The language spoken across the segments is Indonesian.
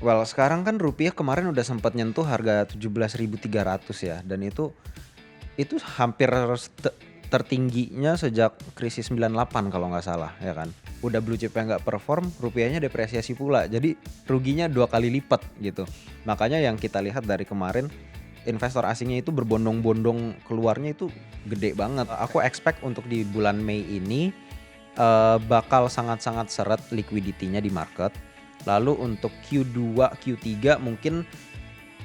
Well, sekarang kan rupiah kemarin udah sempat nyentuh harga 17.300 ya, dan itu hampir tertingginya sejak krisis 98 kalau nggak salah ya kan. Udah blue chipnya nggak perform, rupiahnya depresiasi pula. Jadi ruginya 2 kali lipat gitu. Makanya yang kita lihat dari kemarin investor asingnya itu berbondong-bondong keluarnya itu gede banget. Aku expect untuk di bulan Mei ini bakal sangat-sangat seret liquidity-nya di market. Lalu untuk Q2, Q3 mungkin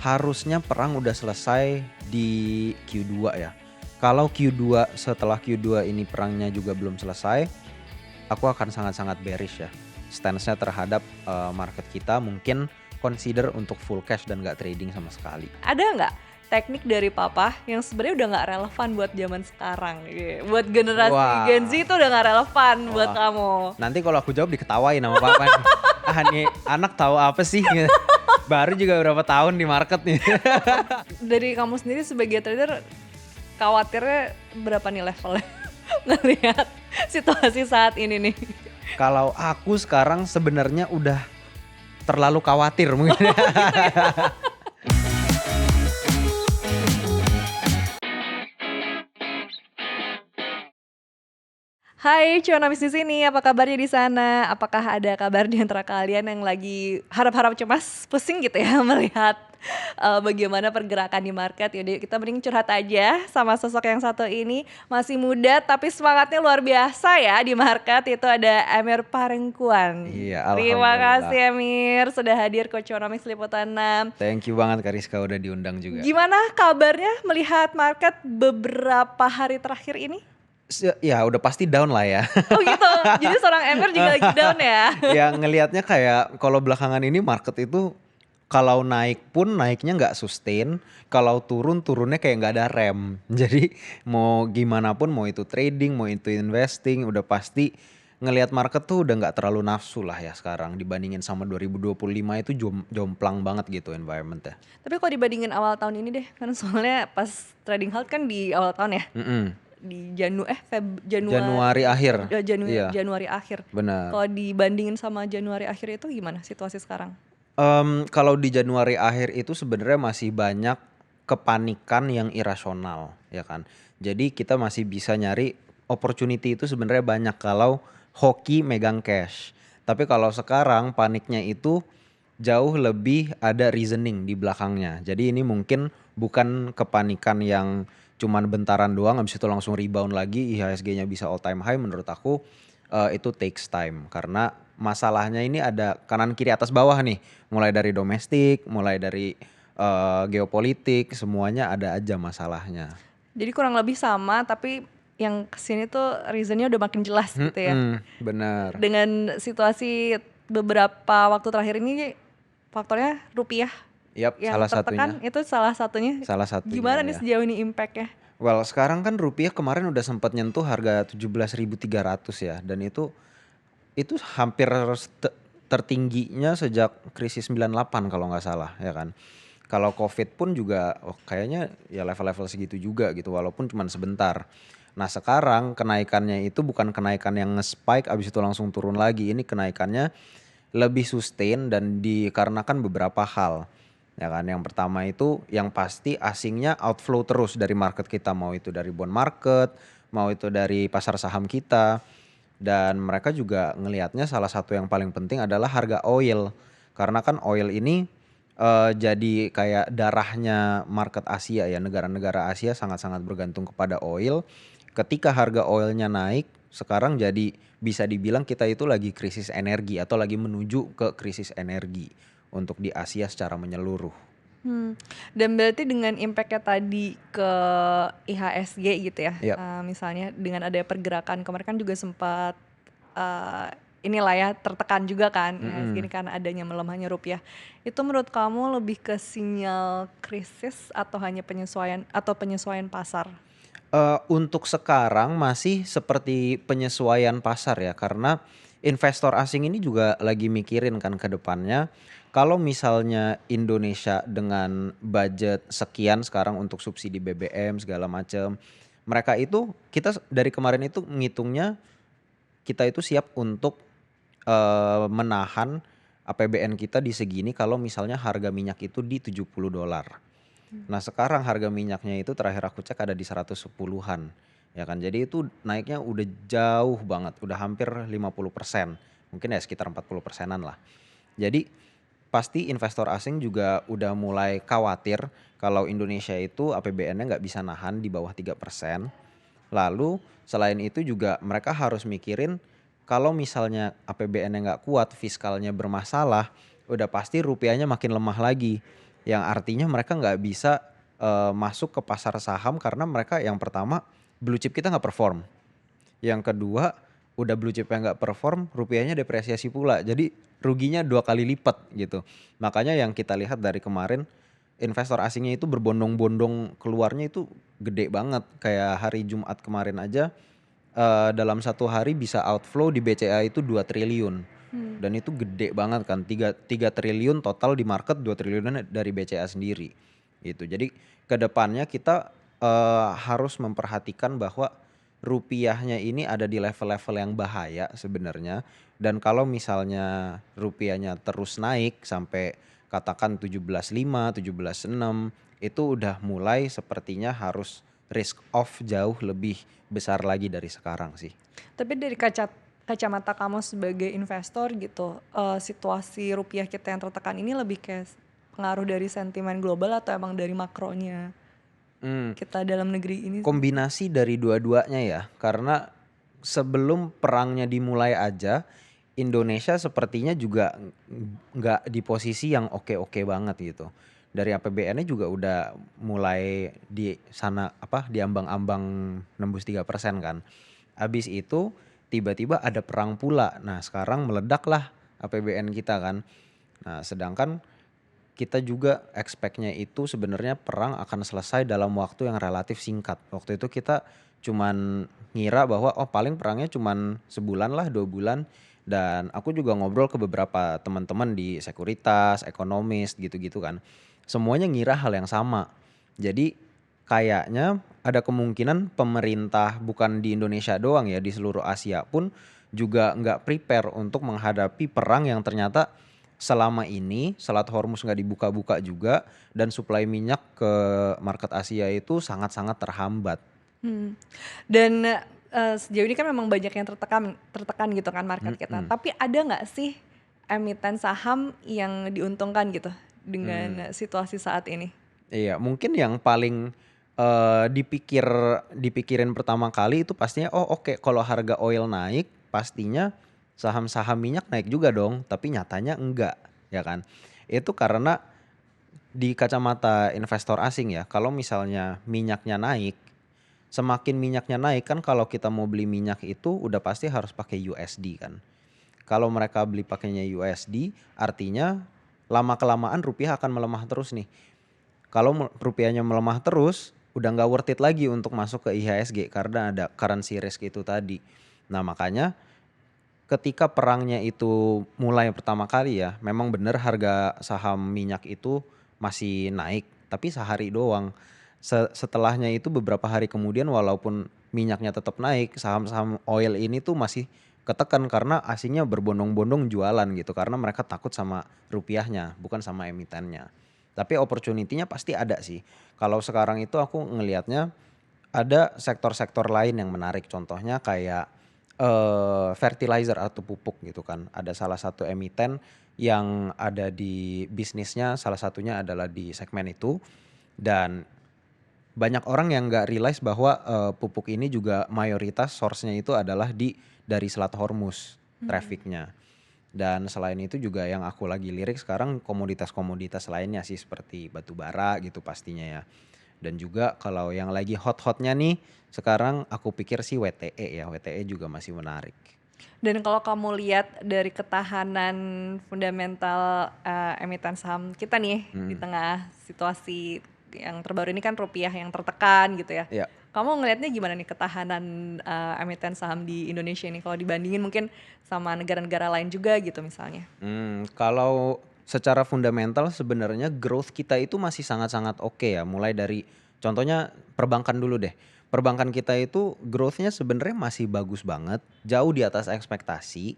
harusnya perang udah selesai di Q2 ya. Kalau Q2 setelah Q2 ini perangnya juga belum selesai, aku akan sangat-sangat bearish ya. Stance-nya terhadap market kita mungkin consider untuk full cash dan gak trading sama sekali. Ada nggak teknik dari papa yang sebenarnya udah nggak relevan buat zaman sekarang? Buat generasi Wah. Gen Z itu udah nggak relevan buat Wah. kamu. Nanti kalau aku jawab diketawain sama papa. Nih anak tahu apa sih? Baru juga berapa tahun di market nih. Dari kamu sendiri sebagai trader, khawatirnya berapa nih levelnya ngelihat situasi saat ini nih? Kalau aku sekarang sebenarnya udah terlalu khawatir mungkin. Hai cuanomis di sini, apa kabarnya di sana? Apakah ada kabar di antara kalian yang lagi harap-harap cemas, pusing gitu ya melihat bagaimana pergerakan di market? Yaudah kita mending curhat aja sama sosok yang satu ini, masih muda tapi semangatnya luar biasa ya di market. Itu ada Emir Parengkuan. Iya, Terima alhamdulillah. kasih Emir sudah hadir ke Cuanomis Liputan 6. Thank you banget Kariska udah diundang juga. Gimana kabarnya melihat market beberapa hari terakhir ini? Ya udah pasti down lah ya. Oh gitu, jadi seorang Emir juga lagi down ya? Ya ngelihatnya kayak kalau belakangan ini market itu kalau naik pun naiknya nggak sustain, kalau turun turunnya kayak nggak ada rem. Jadi mau gimana pun, mau itu trading, mau itu investing, udah pasti ngelihat market tuh udah nggak terlalu nafsu lah ya sekarang dibandingin sama 2025 itu jomplang banget gitu environmentnya. Tapi kalau dibandingin awal tahun ini deh, kan soalnya pas trading halt kan di awal tahun ya, di Januari akhir. Iya, Januari akhir. benar. Kalau dibandingin sama Januari akhir itu gimana situasi sekarang? Kalau di Januari akhir itu sebenarnya masih banyak kepanikan yang irasional ya kan. Jadi kita masih bisa nyari opportunity itu sebenarnya banyak kalau hoki megang cash. Tapi kalau sekarang paniknya itu jauh lebih ada reasoning di belakangnya. Jadi ini mungkin bukan kepanikan yang cuman bentaran doang habis itu langsung rebound lagi IHSG-nya bisa all time high. Menurut aku itu takes time karena masalahnya ini ada kanan kiri atas bawah nih. Mulai dari domestik, mulai dari geopolitik, semuanya ada aja masalahnya. Jadi kurang lebih sama, tapi yang kesini tuh reasonnya udah makin jelas gitu ya. Benar. Dengan situasi beberapa waktu terakhir ini faktornya rupiah Yap, yang salah tertekan, satunya. itu salah satunya. Salah satunya Gimana nih ya. sejauh ini impact-nya? Well, sekarang kan rupiah kemarin udah sempat nyentuh harga 17.300 ya, dan itu hampir tertingginya sejak krisis 98 kalau nggak salah ya kan. Kalau Covid pun juga kayaknya ya level-level segitu juga gitu walaupun cuma sebentar. Nah sekarang kenaikannya itu bukan kenaikan yang nge-spike abis itu langsung turun lagi. Ini kenaikannya lebih sustain dan dikarenakan beberapa hal. Ya kan, yang pertama itu yang pasti asingnya outflow terus dari market kita, mau itu dari bond market, mau itu dari pasar saham kita. Dan mereka juga ngelihatnya salah satu yang paling penting adalah harga oil. Karena kan oil ini jadi kayak darahnya market Asia ya, negara-negara Asia sangat-sangat bergantung kepada oil. Ketika harga oilnya naik, sekarang jadi bisa dibilang kita itu lagi krisis energi atau lagi menuju ke krisis energi untuk di Asia secara menyeluruh. Dan berarti dengan impact-nya tadi ke IHSG gitu ya, Yap. misalnya dengan ada pergerakan kemarin kan juga sempat inilah ya tertekan juga kan IHSG ini karena adanya melemahnya rupiah. Itu menurut kamu lebih ke sinyal krisis atau hanya penyesuaian pasar? Untuk sekarang masih seperti penyesuaian pasar ya, karena investor asing ini juga lagi mikirin kan ke depannya. Kalau misalnya Indonesia dengan budget sekian sekarang untuk subsidi BBM segala macam, mereka itu kita dari kemarin itu ngitungnya kita itu siap untuk menahan APBN kita di segini kalau misalnya harga minyak itu di $70. Nah sekarang harga minyaknya itu terakhir aku cek ada di 110-an, ya kan. Jadi itu naiknya udah jauh banget, udah hampir 50%, mungkin ya sekitar 40%-an lah. Jadi pasti investor asing juga udah mulai khawatir kalau Indonesia itu APBN-nya nggak bisa nahan di bawah 3%. Lalu selain itu juga mereka harus mikirin kalau misalnya APBN-nya nggak kuat, fiskalnya bermasalah, udah pasti rupiahnya makin lemah lagi. Yang artinya mereka nggak bisa masuk ke pasar saham karena mereka yang pertama blue chip kita nggak perform. Yang kedua udah blue chip-nya nggak perform, rupiahnya depresiasi pula. Jadi ruginya 2 kali lipat gitu. Makanya yang kita lihat dari kemarin investor asingnya itu berbondong-bondong keluarnya itu gede banget. Kayak hari Jumat kemarin aja dalam satu hari bisa outflow di BCA itu 2 triliun. Hmm. Dan itu gede banget kan, 3 triliun total di market, 2 triliun dari BCA sendiri. Gitu. Jadi kedepannya kita harus memperhatikan bahwa rupiahnya ini ada di level-level yang bahaya sebenarnya. Dan kalau misalnya rupiahnya terus naik sampai katakan 17,5, 17,6, itu udah mulai sepertinya harus risk off jauh lebih besar lagi dari sekarang sih. Tapi dari kacamata kamu sebagai investor gitu, situasi rupiah kita yang tertekan ini lebih kayak pengaruh dari sentimen global atau emang dari makronya Hmm, kita dalam negeri ini? Kombinasi dari dua-duanya ya, karena sebelum perangnya dimulai aja, Indonesia sepertinya juga nggak di posisi yang oke-oke banget gitu. Dari APBN-nya juga udah mulai di sana apa di ambang-ambang nembus 3% kan. Habis itu tiba-tiba ada perang pula. Nah, sekarang meledaklah APBN kita kan. Nah, sedangkan kita juga expect-nya itu sebenarnya perang akan selesai dalam waktu yang relatif singkat. Waktu itu kita cuman ngira bahwa oh paling perangnya cuman sebulan lah, 2 bulan. Dan aku juga ngobrol ke beberapa teman-teman di sekuritas, ekonomis gitu-gitu kan. Semuanya ngira hal yang sama. Jadi kayaknya ada kemungkinan pemerintah bukan di Indonesia doang ya, di seluruh Asia pun juga nggak prepare untuk menghadapi perang yang ternyata selama ini Selat Hormuz nggak dibuka-buka juga dan suplai minyak ke market Asia itu sangat-sangat terhambat. Hmm. Dan sejauh ini kan memang banyak yang tertekan gitu kan market kita. Mhm. Tapi ada nggak sih emiten saham yang diuntungkan gitu Mmm, dengan situasi saat ini? iya mungkin yang paling, dipikirin pertama kali itu pastinya, oh oke kalau harga oil naik pastinya saham-saham minyak naik juga dong, tapi nyatanya enggak, ya kan. Itu karena di kacamata investor asing ya, kalau misalnya minyaknya naik, semakin minyaknya naik kan kalau kita mau beli minyak itu udah pasti harus pakai USD kan. Kalau mereka beli pakainya USD, artinya lama-kelamaan rupiah akan melemah terus nih. Kalau rupiahnya melemah terus, udah nggak worth it lagi untuk masuk ke IHSG karena ada currency risk itu tadi. Nah makanya ketika perangnya itu mulai pertama kali ya, memang benar harga saham minyak itu masih naik, tapi sehari doang. Setelahnya itu beberapa hari kemudian walaupun minyaknya tetap naik, saham-saham oil ini tuh masih ketekan karena asingnya berbondong-bondong jualan gitu, karena mereka takut sama rupiahnya, bukan sama emitennya. Tapi opportunity-nya pasti ada sih. Kalau sekarang itu aku ngelihatnya ada sektor-sektor lain yang menarik, contohnya kayak fertilizer atau pupuk gitu kan. Ada salah satu emiten yang ada di bisnisnya salah satunya adalah di segmen itu dan banyak orang yang nggak realize bahwa pupuk ini juga mayoritas source-nya itu adalah dari Selat Hormuz Hmm. traffic-nya. Dan selain itu juga yang aku lagi lirik sekarang komoditas-komoditas lainnya sih seperti batu bara gitu pastinya ya. Dan juga kalau yang lagi hot-hotnya nih sekarang aku pikir sih WTE ya, WTE juga masih menarik. Dan kalau kamu lihat dari ketahanan fundamental emiten saham kita nih di Mhm, tengah situasi yang terbaru ini kan rupiah yang tertekan gitu ya. iya. Kamu ngelihatnya gimana nih ketahanan emiten saham di Indonesia ini kalau dibandingin mungkin sama negara-negara lain juga gitu misalnya? Kalau secara fundamental sebenarnya growth kita itu masih sangat-sangat oke ya, mulai dari contohnya perbankan dulu deh. Perbankan kita itu growth-nya sebenarnya masih bagus banget, jauh di atas ekspektasi,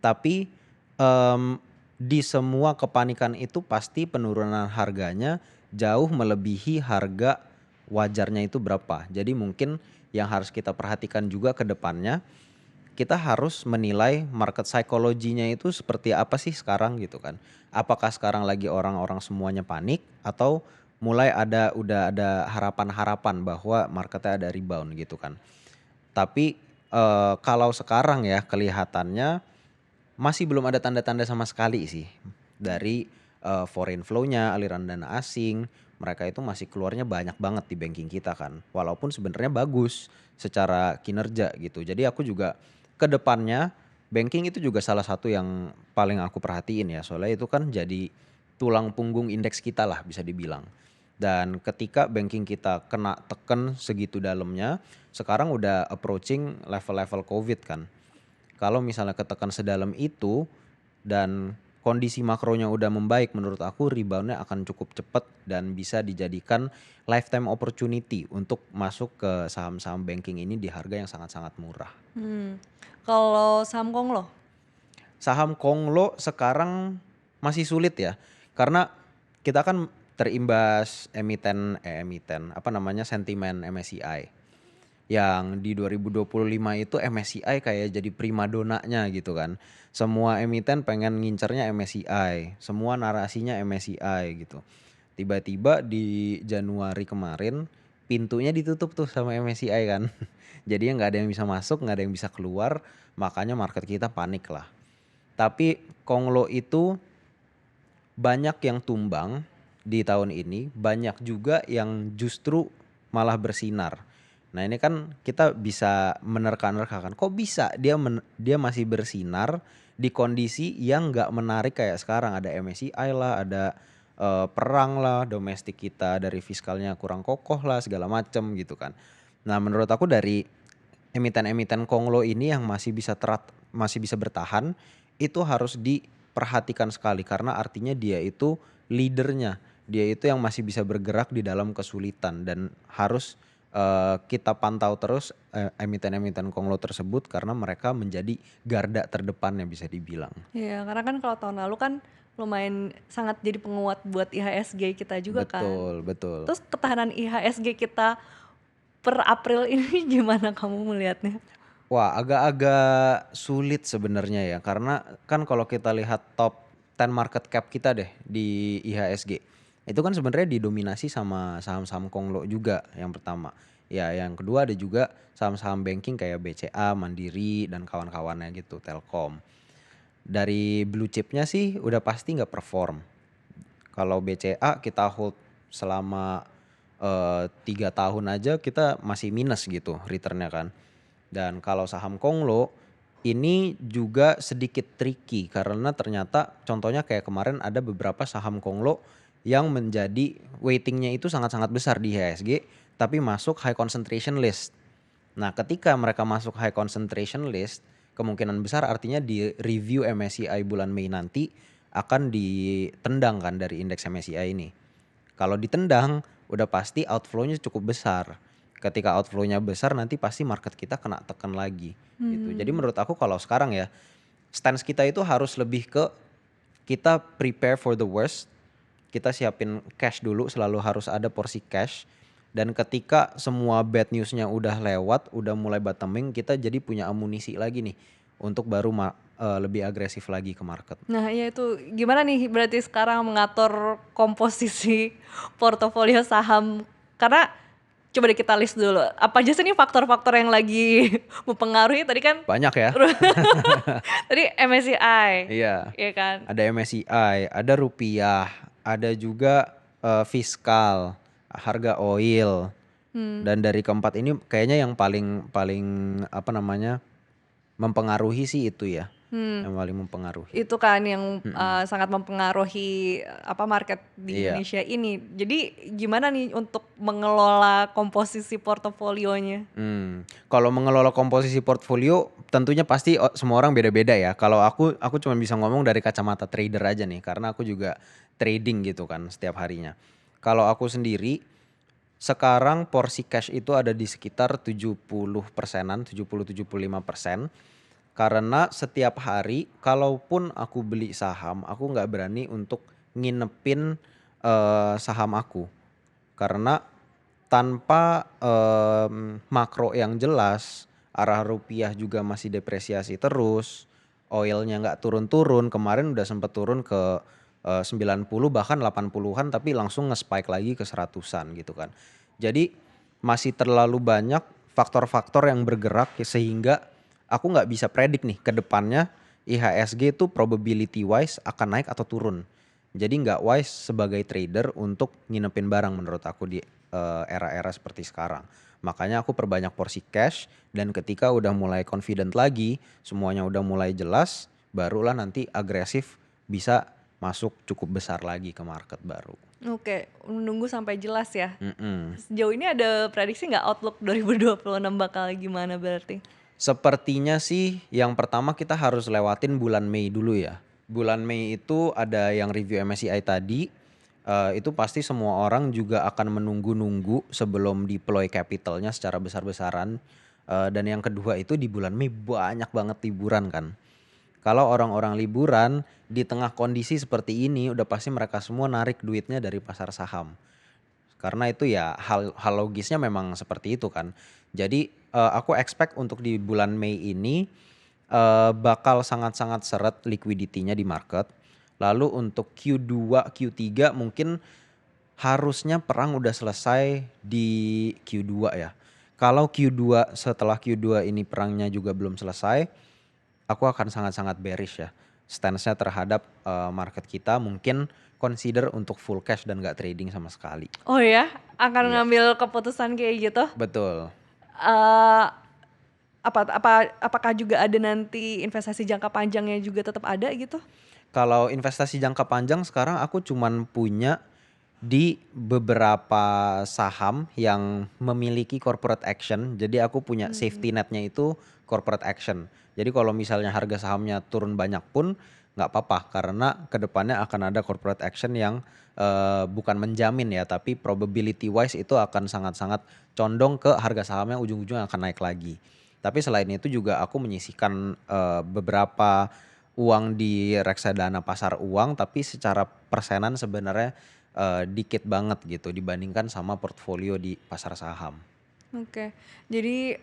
tapi, mmm di semua kepanikan itu pasti penurunan harganya jauh melebihi harga wajarnya itu berapa. Jadi mungkin yang harus kita perhatikan juga ke depannya, kita harus menilai market psychology-nya itu seperti apa sih sekarang gitu kan. Apakah sekarang lagi orang-orang semuanya panik atau mulai udah ada harapan-harapan bahwa marketnya ada rebound gitu kan. Tapi kalau sekarang ya kelihatannya masih belum ada tanda-tanda sama sekali sih dari foreign flow-nya, aliran dana asing. Mereka itu masih keluarnya banyak banget di banking kita kan. Walaupun sebenarnya bagus secara kinerja gitu. Jadi aku juga ke depannya banking itu juga salah satu yang paling aku perhatiin ya. Soalnya itu kan jadi tulang punggung indeks kita lah bisa dibilang. Dan ketika banking kita kena teken segitu dalamnya, sekarang udah approaching level-level COVID kan. Kalau misalnya ketekan sedalam itu dan kondisi makronya udah membaik, menurut aku reboundnya akan cukup cepat dan bisa dijadikan lifetime opportunity untuk masuk ke saham-saham banking ini di harga yang sangat-sangat murah. Hmm. Kalau saham Konglo? Saham Konglo sekarang masih sulit ya, karena kita kan terimbas sentimen MSCI. Yang di 2025 itu MSCI kayak jadi primadonanya gitu kan. Semua emiten pengen ngincernya MSCI, semua narasinya MSCI gitu. Tiba-tiba di Januari kemarin pintunya ditutup tuh sama MSCI kan. Jadinya nggak ada yang bisa masuk, nggak ada yang bisa keluar, makanya market kita panik lah. Tapi Konglo itu banyak yang tumbang di tahun ini, banyak juga yang justru malah bersinar. Nah ini kan kita bisa menerka-nerkakan, kok bisa dia masih bersinar di kondisi yang nggak menarik kayak sekarang. Ada MSCI lah, ada perang lah, domestik kita dari fiskalnya kurang kokoh lah, segala macem gitu kan. Nah menurut aku dari emiten-emiten Konglo ini yang masih bisa bertahan, itu harus diperhatikan sekali karena artinya dia itu leadernya, dia itu yang masih bisa bergerak di dalam kesulitan dan harus kita pantau terus emiten-emiten Konglo tersebut karena mereka menjadi garda terdepannya bisa dibilang. Iya, karena kan kalau tahun lalu kan lumayan sangat jadi penguat buat IHSG kita juga kan. Betul, betul. Terus ketahanan IHSG kita per April ini gimana kamu melihatnya? Wah, agak-agak sulit sebenarnya ya karena kan kalau kita lihat top 10 market cap kita deh di IHSG. Itu kan sebenarnya didominasi sama saham-saham Konglo juga yang pertama. Ya, yang kedua ada juga saham-saham banking kayak BCA, Mandiri dan kawan-kawannya gitu, Telkom. Dari blue chipnya sih udah pasti nggak perform. Kalau BCA kita hold selama 3 tahun aja kita masih minus gitu returnnya kan. Dan kalau saham Konglo ini juga sedikit tricky karena ternyata contohnya kayak kemarin ada beberapa saham Konglo yang menjadi weightingnya itu sangat-sangat besar di IHSG tapi masuk high concentration list. Nah ketika mereka masuk high concentration list kemungkinan besar artinya di review MSCI bulan Mei nanti akan ditendang kan dari indeks MSCI ini. Kalau ditendang udah pasti outflow-nya cukup besar. Ketika outflow-nya besar nanti pasti market kita kena tekan lagi gitu. Jadi menurut aku kalau sekarang ya stance kita itu harus lebih ke kita prepare for the worst. Kita siapin cash dulu, selalu harus ada porsi cash. Dan ketika semua bad news-nya udah lewat, udah mulai bottoming, kita jadi punya amunisi lagi nih untuk baru lebih agresif lagi ke market. Nah ya itu gimana nih berarti sekarang mengatur komposisi portofolio saham, karena coba deh kita list dulu apa aja sih nih faktor-faktor yang lagi mempengaruhi. Tadi kan Banyak ya. tadi MSCI Iya. ya kan. Ada MSCI, ada rupiah, ada juga fiskal, harga oil. Dan dari keempat ini kayaknya yang paling paling apa namanya mempengaruhi sih itu ya. Yang paling mempengaruhi. Itu kan yang sangat mempengaruhi apa market di Iya. Indonesia ini. Jadi gimana nih untuk mengelola komposisi portofolionya? Kalau mengelola komposisi portfolio tentunya pasti semua orang beda-beda ya. Kalau aku cuma bisa ngomong dari kacamata trader aja nih karena aku juga trading gitu kan setiap harinya. Kalau aku sendiri sekarang porsi cash itu ada di sekitar 70%-an, 70-75%. Karena setiap hari kalaupun aku beli saham, aku nggak berani untuk nginepin, saham aku. Karena tanpa, makro yang jelas, arah rupiah juga masih depresiasi terus, oilnya nggak turun-turun, kemarin udah sempet turun ke, 90 bahkan 80-an tapi langsung nge-spike lagi ke 100-an gitu kan. Jadi masih terlalu banyak faktor-faktor yang bergerak sehingga aku nggak bisa predik nih ke depannya IHSG itu probability wise akan naik atau turun. Jadi nggak wise sebagai trader untuk nginepin barang menurut aku di era-era seperti sekarang. Makanya aku perbanyak porsi cash dan ketika udah mulai confident lagi, semuanya udah mulai jelas, barulah nanti agresif bisa masuk cukup besar lagi ke market baru. Oke, menunggu sampai jelas ya. Mhm. Sejauh ini ada prediksi nggak outlook 2026 bakal gimana berarti? Sepertinya sih yang pertama kita harus lewatin bulan Mei dulu ya. Bulan Mei itu ada yang review MSCI tadi, itu pasti semua orang juga akan menunggu-nunggu sebelum deploy capitalnya secara besar-besaran, dan yang kedua itu di bulan Mei banyak banget liburan kan. Kalau orang-orang liburan di tengah kondisi seperti ini udah pasti mereka semua narik duitnya dari pasar saham. Karena itu ya hal logisnya memang seperti itu kan. Jadi, aku expect untuk di bulan Mei ini, bakal sangat-sangat seret liquidity-nya di market. Lalu untuk Q2, Q3 mungkin harusnya perang udah selesai di Q2 ya. Kalau Q2 setelah Q2 ini perangnya juga belum selesai, aku akan sangat-sangat bearish ya. Stance-nya terhadap, market kita mungkin consider untuk full cash dan nggak trading sama sekali. Oh ya, akan Iya, ngambil keputusan kayak gitu? betul. Eee, apakah juga ada nanti investasi jangka panjangnya juga tetap ada gitu? Kalau investasi jangka panjang sekarang aku cuman punya di beberapa saham yang memiliki corporate action. Jadi aku punya Mmm. safety net-nya itu corporate action. Jadi kalau misalnya harga sahamnya turun banyak pun nggak apa-apa karena kedepannya akan ada corporate action yang, bukan menjamin ya tapi probability wise itu akan sangat-sangat condong ke harga sahamnya ujung-ujungnya akan naik lagi. Tapi selain itu juga aku menyisihkan, beberapa uang di reksadana pasar uang tapi secara persenan sebenarnya, dikit banget gitu dibandingkan sama portfolio di pasar saham. Oke. Jadi,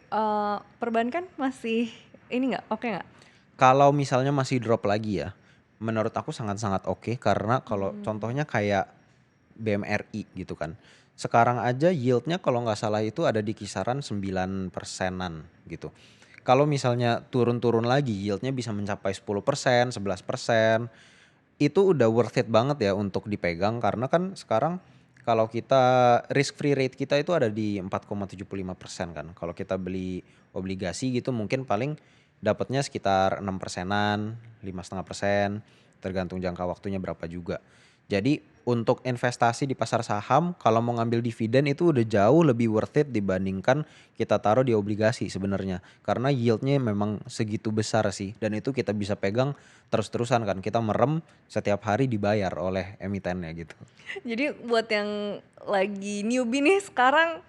perbankan masih ini nggak, oke nggak? Kalau misalnya masih drop lagi ya, menurut aku sangat-sangat oke karena kalau Mmm. contohnya kayak BMRI gitu kan. Sekarang aja yield-nya kalau nggak salah itu ada di kisaran 9%-an gitu. Kalau misalnya turun-turun lagi yield-nya bisa mencapai 10%, 11%, itu udah worth it banget ya untuk dipegang karena kan sekarang kalau kita risk free rate kita itu ada di 4,75% kan. Kalau kita beli obligasi gitu mungkin paling dapatnya sekitar 6%-an, 5,5%, tergantung jangka waktunya berapa juga. Jadi untuk investasi di pasar saham kalau mau ngambil dividen itu udah jauh lebih worth it dibandingkan kita taruh di obligasi sebenarnya. Karena yield-nya memang segitu besar sih dan itu kita bisa pegang terus-terusan kan. Kita merem setiap hari dibayar oleh emitennya gitu. Jadi buat yang lagi newbie nih sekarang,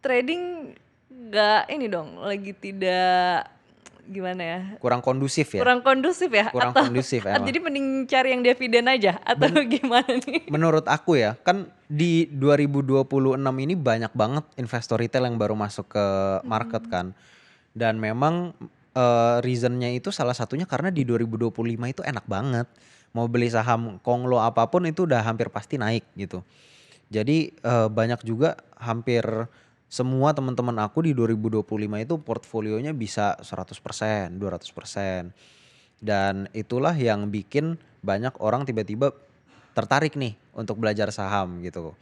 trading nggak ini dong, lagi tidak gimana ya, Kurang kondusif ya, kurang kondusif ya? kurang Atau kondusif emang. jadi mending cari yang dividen aja atau gimana nih? Menurut aku ya, kan di 2026 ini banyak banget investor retail yang baru masuk ke market Mhm. kan. Dan memang, reason-nya itu salah satunya karena di 2025 itu enak banget. Mau beli saham Konglo apapun itu udah hampir pasti naik gitu. Jadi, banyak juga hampir semua teman-teman aku di 2025 itu portfolionya bisa 100%, 200%. Dan itulah yang bikin banyak orang tiba-tiba tertarik nih untuk belajar saham gitu.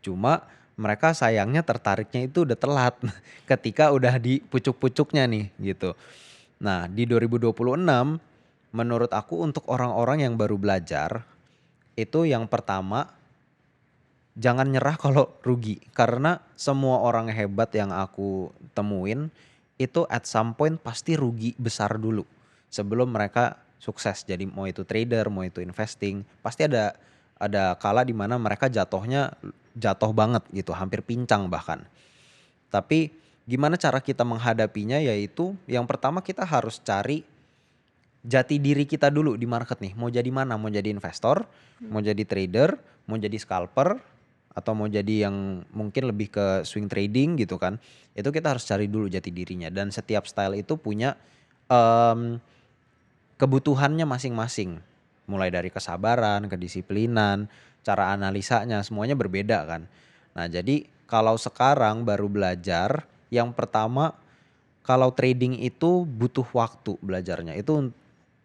Cuma mereka sayangnya tertariknya itu udah telat ketika udah di pucuk-pucuknya nih gitu. Nah di 2026 menurut aku untuk orang-orang yang baru belajar itu yang pertama jangan nyerah kalau rugi. Karena semua orang hebat yang aku temuin itu at some point pasti rugi besar dulu sebelum mereka sukses. Jadi mau itu trader, mau itu investing, pasti ada kala di mana mereka jatuhnya jatuh banget gitu, hampir pincang bahkan. Tapi gimana cara kita menghadapinya yaitu yang pertama kita harus cari jati diri kita dulu di market nih, mau jadi mana? Mau jadi investor, mau jadi trader, mau jadi scalper, atau mau jadi yang mungkin lebih ke swing trading gitu kan. Itu kita harus cari dulu jati dirinya dan setiap style itu punya em, kebutuhannya masing-masing. Mulai dari kesabaran, kedisiplinan, cara analisanya semuanya berbeda kan. Nah, jadi kalau sekarang baru belajar, yang pertama kalau trading itu butuh waktu belajarnya. Itu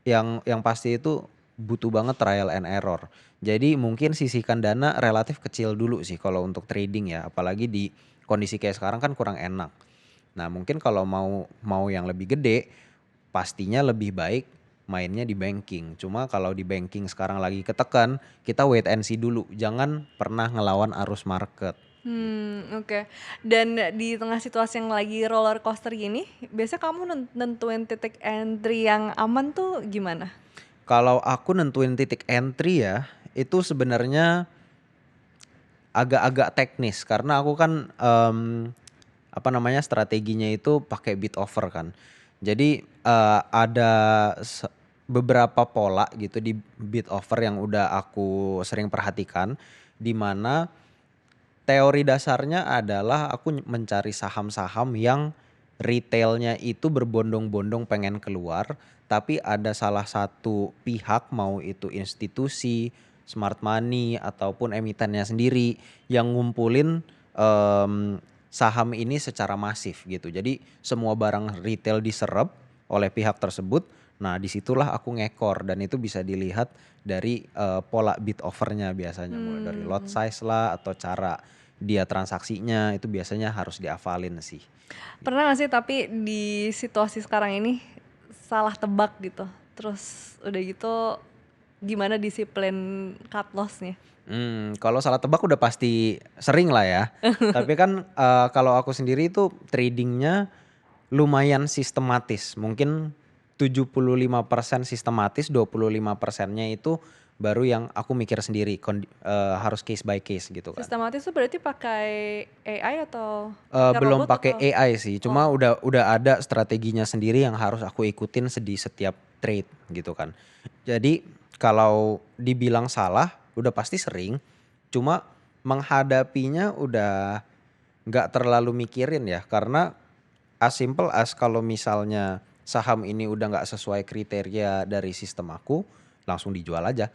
yang pasti itu butuh banget trial and error. Jadi mungkin sisihkan dana relatif kecil dulu sih kalau untuk trading ya, apalagi di kondisi kayak sekarang kan kurang enak. Nah, mungkin kalau mau mau yang lebih gede, pastinya lebih baik mainnya di banking. Cuma kalau di banking sekarang lagi ketekan, kita wait and see dulu. Jangan pernah ngelawan arus market. Oke. Dan di tengah situasi yang lagi roller coaster gini, biasanya kamu nentuin titik entry yang aman tuh gimana? Kalau aku nentuin titik entry ya, itu sebenarnya agak-agak teknis karena aku kan apa namanya strateginya itu pakai bid offer kan. Jadi ada beberapa pola gitu di bid offer yang udah aku sering perhatikan di mana teori dasarnya adalah aku mencari saham-saham yang retailnya itu berbondong-bondong pengen keluar, tapi ada salah satu pihak mau itu institusi, smart money ataupun emitennya sendiri yang ngumpulin saham ini secara masif gitu. Jadi semua barang retail diserap oleh pihak tersebut. Nah, disitulah aku ngekor dan itu bisa dilihat dari pola bid offernya biasanya mulai dari lot Mmm. size lah atau cara dia transaksinya itu biasanya harus dihafalin sih. Pernah gak sih tapi di situasi sekarang ini salah tebak gitu, terus udah gitu gimana disiplin cut loss-nya? Kalau salah tebak udah pasti sering lah ya. Tapi kan kalau aku sendiri itu tradingnya lumayan sistematis. Mungkin 75% sistematis, 25%-nya itu baru yang aku mikir sendiri, harus case by case gitu kan. Sistematis tuh berarti pakai AI atau pakai Belum robot pakai atau AI sih, cuma oh, udah ada strateginya sendiri yang harus aku ikutin di setiap trade gitu kan. Jadi kalau dibilang salah udah pasti sering, cuma menghadapinya udah nggak terlalu mikirin ya karena as simple as kalau misalnya saham ini udah nggak sesuai kriteria dari sistem aku, langsung dijual aja.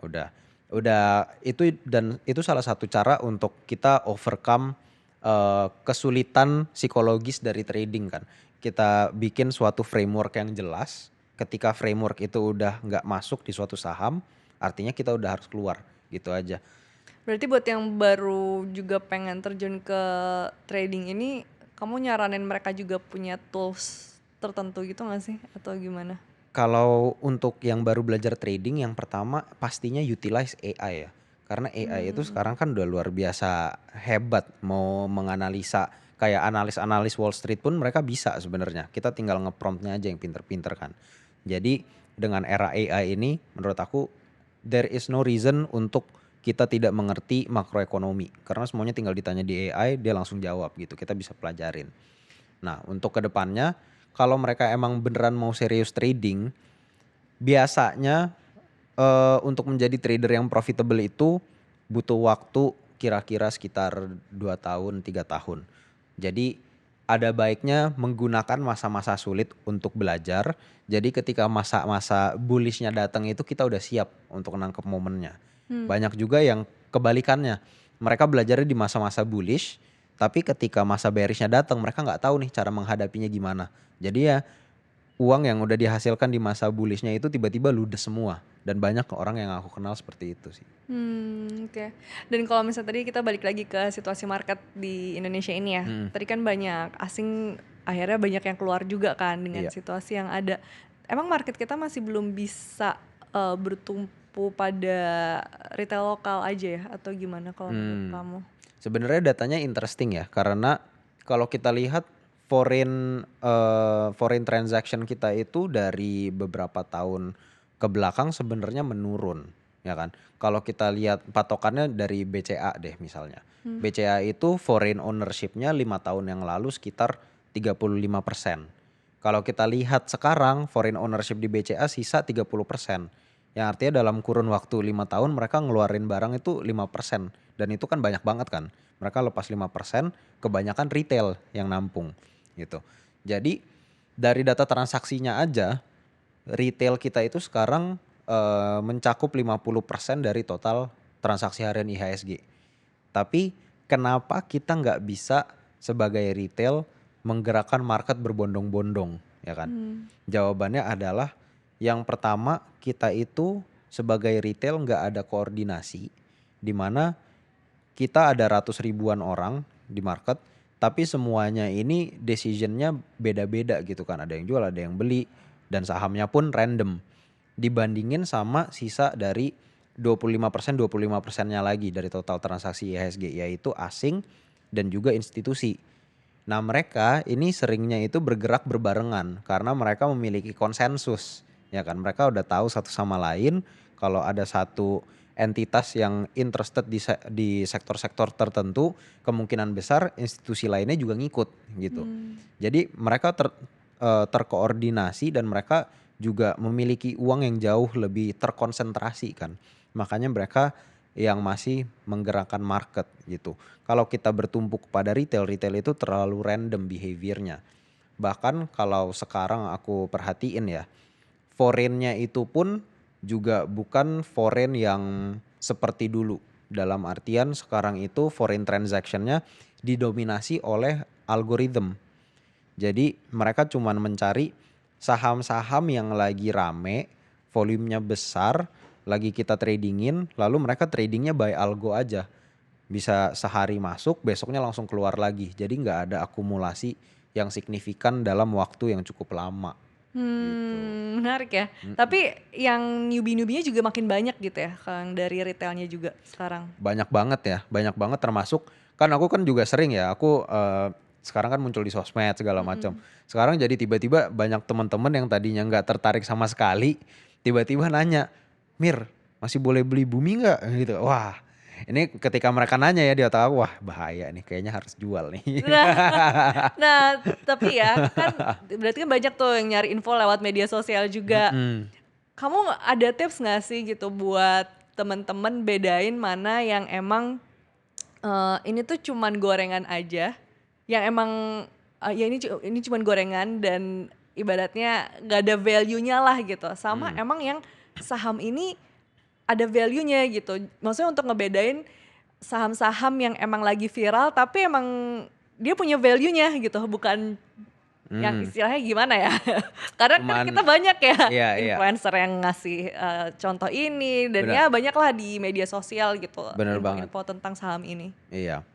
Udah. Udah itu dan itu salah satu cara untuk kita overcome kesulitan psikologis dari trading kan. Kita bikin suatu framework yang jelas, ketika framework itu udah nggak masuk di suatu saham, artinya kita udah harus keluar, gitu aja. berarti buat yang baru juga pengen terjun ke trading ini, kamu nyaranin mereka juga punya tools tertentu gitu gak sih? Atau gimana? Kalau untuk yang baru belajar trading yang pertama pastinya utilize AI ya. Karena AI itu Mmm. sekarang kan udah luar biasa hebat mau menganalisa kayak analis-analis Wall Street pun mereka bisa sebenarnya. Kita tinggal nge-prompt-nya aja yang pinter-pinter kan. Jadi dengan era AI ini menurut aku there is no reason untuk kita tidak mengerti makroekonomi. Karena semuanya tinggal ditanya di AI dia langsung jawab gitu. Kita bisa pelajarin. Nah, untuk kedepannya kalau mereka emang beneran mau serius trading, biasanya untuk menjadi trader yang profitable itu butuh waktu kira-kira sekitar 2 tahun, 3 tahun. Jadi ada baiknya menggunakan masa-masa sulit untuk belajar. Jadi ketika masa-masa bullish-nya datang itu kita udah siap untuk nangkep momennya. Mmm. Banyak juga yang kebalikannya. Mereka belajarnya di masa-masa bullish, tapi ketika masa bearish-nya datang mereka nggak tahu nih cara menghadapinya gimana. Jadi ya uang yang udah dihasilkan di masa bullish-nya itu tiba-tiba ludes semua dan banyak orang yang aku kenal seperti itu sih. Oke. Dan kalau misalnya tadi kita balik lagi ke situasi market di Indonesia ini ya, Mhm, tadi kan banyak asing akhirnya banyak yang keluar juga kan dengan iya. situasi yang ada. Emang market kita masih belum bisa, bertumpu pada retail lokal aja ya atau gimana kalau menurut Mmm, kamu? sebenarnya datanya interesting ya karena kalau kita lihat foreign transaction kita itu dari beberapa tahun ke belakang sebenarnya menurun, ya kan. Kalau kita lihat patokannya dari BCA deh misalnya. Mmm. BCA itu foreign ownership-nya 5 tahun yang lalu sekitar 35%. Kalau kita lihat sekarang foreign ownership di BCA sisa 30%. Yang artinya dalam kurun waktu 5 tahun mereka ngeluarin barang itu 5%. Dan itu kan banyak banget kan. Mereka lepas 5%, kebanyakan retail yang nampung gitu. Jadi dari data transaksinya aja, retail kita itu sekarang mencakup 50% dari total transaksi harian IHSG. Tapi kenapa kita nggak bisa sebagai retail menggerakkan market berbondong-bondong, ya kan? Hmm. Jawabannya adalah yang pertama kita itu sebagai retail nggak ada koordinasi, di mana kita ada ratus ribuan orang di market, tapi semuanya ini decisionnya beda-beda gitu kan. Ada yang jual, ada yang beli, dan sahamnya pun random. Dibandingin sama sisa dari 25%-25%-nya lagi dari total transaksi IHSG, yaitu asing dan juga institusi. Nah mereka ini seringnya itu bergerak berbarengan karena mereka memiliki konsensus. Ya kan, mereka udah tahu satu sama lain kalau ada satu entitas yang interested di sektor-sektor tertentu, kemungkinan besar institusi lainnya juga ngikut gitu. Hmm. Jadi mereka terkoordinasi dan mereka juga memiliki uang yang jauh lebih terkonsentrasi kan. Makanya mereka yang masih menggerakkan market gitu. Kalau kita bertumpuk pada retail, retail itu terlalu random behaviornya. Bahkan kalau sekarang aku perhatiin ya, foreign-nya itu pun juga bukan foreign yang seperti dulu. Dalam artian sekarang itu foreign transaction-nya didominasi oleh algoritma. Jadi mereka cuman mencari saham-saham yang lagi rame, volumenya besar, lagi kita tradingin, lalu mereka tradingnya by algo aja. Bisa sehari masuk, besoknya langsung keluar lagi. Jadi nggak ada akumulasi yang signifikan dalam waktu yang cukup lama gitu. Menarik ya. Mm-mm. Tapi yang newbie-newbie-nya juga makin banyak gitu ya, Kang, dari retailnya juga sekarang. Banyak banget ya, banyak banget termasuk kan aku kan juga sering ya, aku sekarang kan muncul di sosmed segala macam. Mm-mm. Sekarang jadi tiba-tiba banyak teman-teman yang tadinya nggak tertarik sama sekali, tiba-tiba nanya, "Mir, masih boleh beli Bumi nggak?" gitu. Wah, ini ketika mereka nanya ya di otak aku, wah bahaya nih, kayaknya harus jual nih. Nah, nah, tapi ya kan berarti kan banyak tuh yang nyari info lewat media sosial juga. Mm-mm. Kamu ada tips nggak sih gitu buat temen-temen bedain mana yang emang ini tuh cuman gorengan aja, yang emang ya ini cuman gorengan dan ibaratnya nggak ada value-nya lah gitu, sama Mm. emang yang saham ini ada value-nya gitu. Maksudnya untuk ngebedain saham-saham yang emang lagi viral tapi emang dia punya value-nya gitu, bukan yang Mm. istilahnya gimana ya? Karena kan Cuman kita banyak ya iya iya, influencer yang ngasih contoh ini dan benar, ya banyaklah di media sosial gitu benar banget. info-info tentang saham ini. Iya,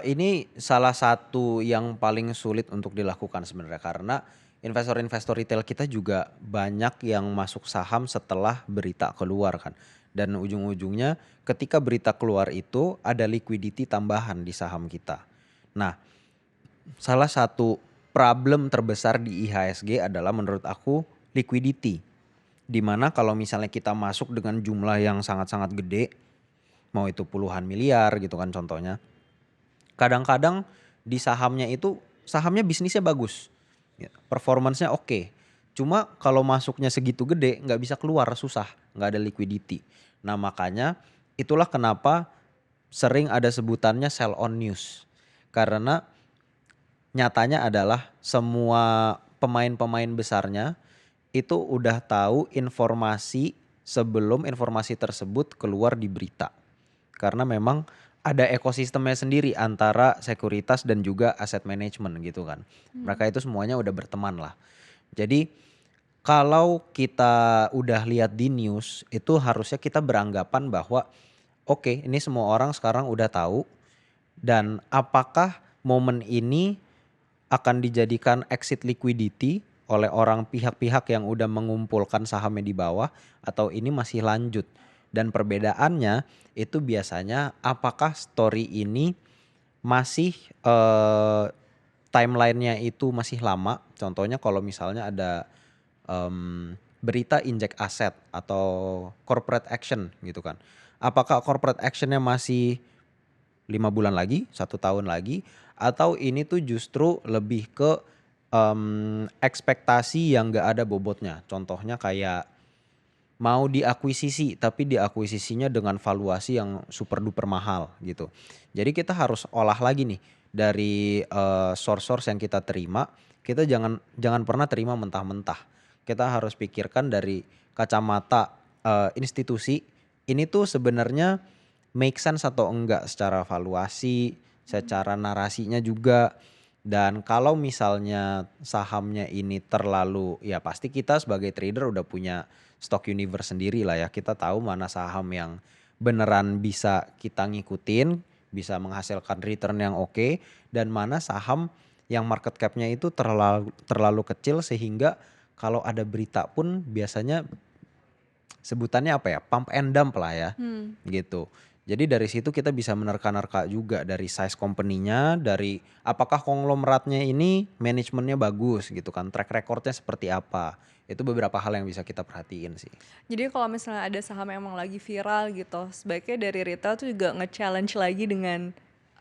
ini salah satu yang paling sulit untuk dilakukan sebenarnya karena investor-investor retail kita juga banyak yang masuk saham setelah berita keluar kan. Dan ujung-ujungnya ketika berita keluar itu ada liquidity tambahan di saham kita. Nah, salah satu problem terbesar di IHSG adalah menurut aku liquidity. Di mana kalau misalnya kita masuk dengan jumlah yang sangat-sangat gede, mau itu puluhan miliar gitu kan contohnya. Kadang-kadang di sahamnya itu, sahamnya bisnisnya bagus, ya, performance-nya oke. Cuma kalau masuknya segitu gede nggak bisa keluar, susah, nggak ada liquidity. Nah makanya itulah kenapa sering ada sebutannya sell on news. Karena nyatanya adalah semua pemain-pemain besarnya itu udah tahu informasi sebelum informasi tersebut keluar di berita. Karena memang ada ekosistemnya sendiri antara sekuritas dan juga aset manajemen gitu kan. Mereka itu semuanya udah berteman lah. Jadi kalau kita udah lihat di news itu harusnya kita beranggapan bahwa oke, ini semua orang sekarang udah tahu dan apakah momen ini akan dijadikan exit liquidity oleh orang pihak-pihak yang udah mengumpulkan sahamnya di bawah atau ini masih lanjut. Dan perbedaannya itu biasanya apakah story ini masih timelinenya itu masih lama. Contohnya kalau misalnya ada berita injek aset atau corporate action gitu kan. Apakah corporate actionnya masih 5 bulan lagi, 1 tahun lagi, atau ini tuh justru lebih ke ekspektasi yang nggak ada bobotnya. Contohnya kayak mau diakuisisi, tapi diakuisisinya dengan valuasi yang super duper mahal gitu. Jadi kita harus olah lagi nih dari source-source yang kita terima, kita jangan jangan pernah terima mentah-mentah. Kita harus pikirkan dari kacamata institusi, ini tuh sebenarnya make sense atau enggak secara valuasi, secara narasinya juga. Dan kalau misalnya sahamnya ini terlalu, ya pasti kita sebagai trader udah punya stock universe sendiri lah ya. Kita tahu mana saham yang beneran bisa kita ngikutin, bisa menghasilkan return yang oke, dan mana saham yang market cap-nya itu terlalu terlalu kecil sehingga kalau ada berita pun biasanya sebutannya apa ya, pump and dump lah ya, Hmm. gitu. Jadi dari situ kita bisa menerka-nerka juga dari size company-nya, dari apakah konglomeratnya ini manajemennya bagus gitu kan, track record-nya seperti apa. Itu beberapa hal yang bisa kita perhatiin sih. Jadi kalau misalnya ada saham yang emang lagi viral gitu, sebaiknya dari retail tuh juga nge-challenge lagi dengan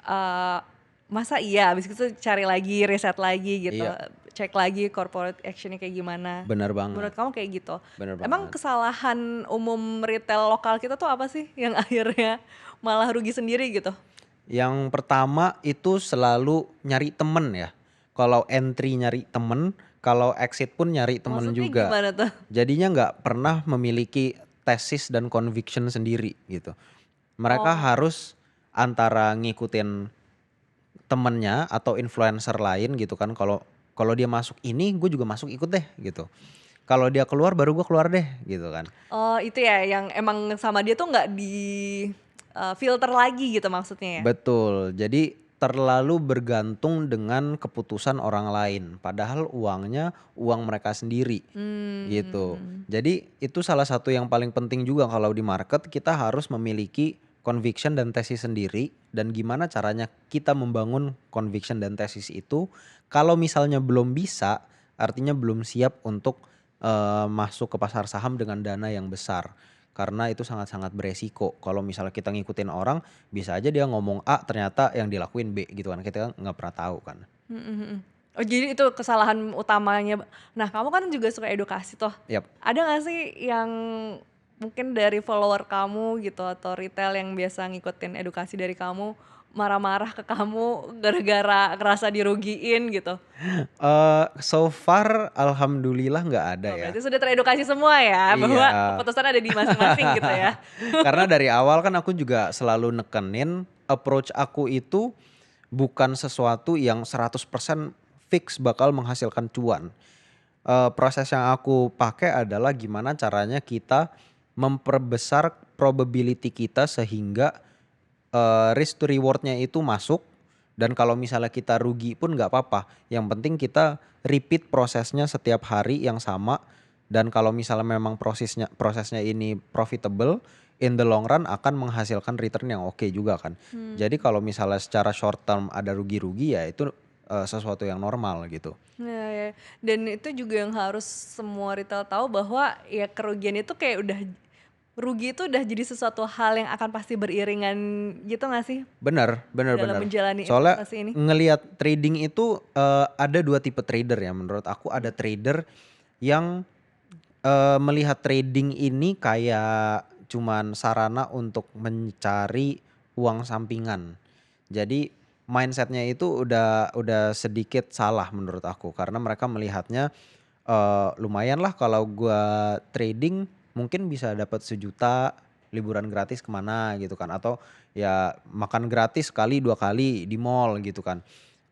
eh, masa iya, habis itu cari lagi, riset lagi gitu, Iya, cek lagi corporate actionnya kayak gimana. benar Menurut banget, kamu kayak gitu. benar Emang banget. kesalahan umum retail lokal kita tuh apa sih yang akhirnya malah rugi sendiri gitu? Yang pertama itu selalu nyari temen ya. Kalau entry nyari temen, kalau exit pun nyari temen Maksudnya juga. gimana tuh? Jadinya nggak pernah memiliki tesis dan conviction sendiri gitu. Mereka Oh, harus antara ngikutin temennya atau influencer lain gitu kan. Kalau kalau dia masuk ini, gue juga masuk ikut deh gitu. Kalau dia keluar baru gue keluar deh gitu kan. oh itu ya yang emang sama dia tuh nggak di filter lagi gitu maksudnya ya? Betul. Jadi terlalu bergantung dengan keputusan orang lain. Padahal uangnya uang mereka sendiri gitu. Hmm. Jadi itu salah satu yang paling penting juga kalau di market kita harus memiliki conviction dan tesis sendiri dan gimana caranya kita membangun conviction dan tesis itu. Kalau misalnya belum bisa, artinya belum siap untuk masuk ke pasar saham dengan dana yang besar. Karena itu sangat-sangat beresiko. Kalau misalnya kita ngikutin orang, bisa aja dia ngomong A ternyata yang dilakuin B gitu kan. Kita kan nggak pernah tahu kan. Mhm mhm. Oh jadi itu kesalahan utamanya. Nah kamu kan juga suka edukasi tuh. Yap. Ada gak sih yang mungkin dari follower kamu gitu atau retail yang biasa ngikutin edukasi dari kamu marah-marah ke kamu gara-gara ngerasa dirugiin gitu? So far alhamdulillah nggak ada Oh ya. berarti sudah teredukasi semua ya bahwa Iya. keputusan ada di masing-masing gitu ya? Karena dari awal kan aku juga selalu nekenin approach aku itu bukan sesuatu yang 100% fix bakal menghasilkan cuan. Proses yang aku pakai adalah gimana caranya kita memperbesar probability kita sehingga risk to reward-nya itu masuk dan kalau misalnya kita rugi pun nggak apa-apa. Yang penting kita repeat prosesnya setiap hari yang sama dan kalau misalnya memang prosesnya prosesnya ini profitable, in the long run akan menghasilkan return yang oke juga kan. Jadi Hmm. kalau misalnya secara short term ada rugi-rugi ya itu sesuatu yang normal gitu. Ya, ya. Dan itu juga yang harus semua retail tahu bahwa ya kerugian itu kayak udah rugi itu udah jadi sesuatu hal yang akan pasti beriringan gitu gak sih Bener, bener, dalam bener. menjalani Soalnya investasi ini? ngelihat trading itu ada dua tipe trader ya menurut aku. Ada trader yang melihat trading ini kayak cuman sarana untuk mencari uang sampingan. Jadi mindsetnya itu udah sedikit salah menurut aku karena mereka melihatnya lumayan lah kalau gua trading mungkin bisa dapat 1 juta liburan gratis kemana gitu kan atau ya makan gratis sekali 2 kali di mall gitu kan.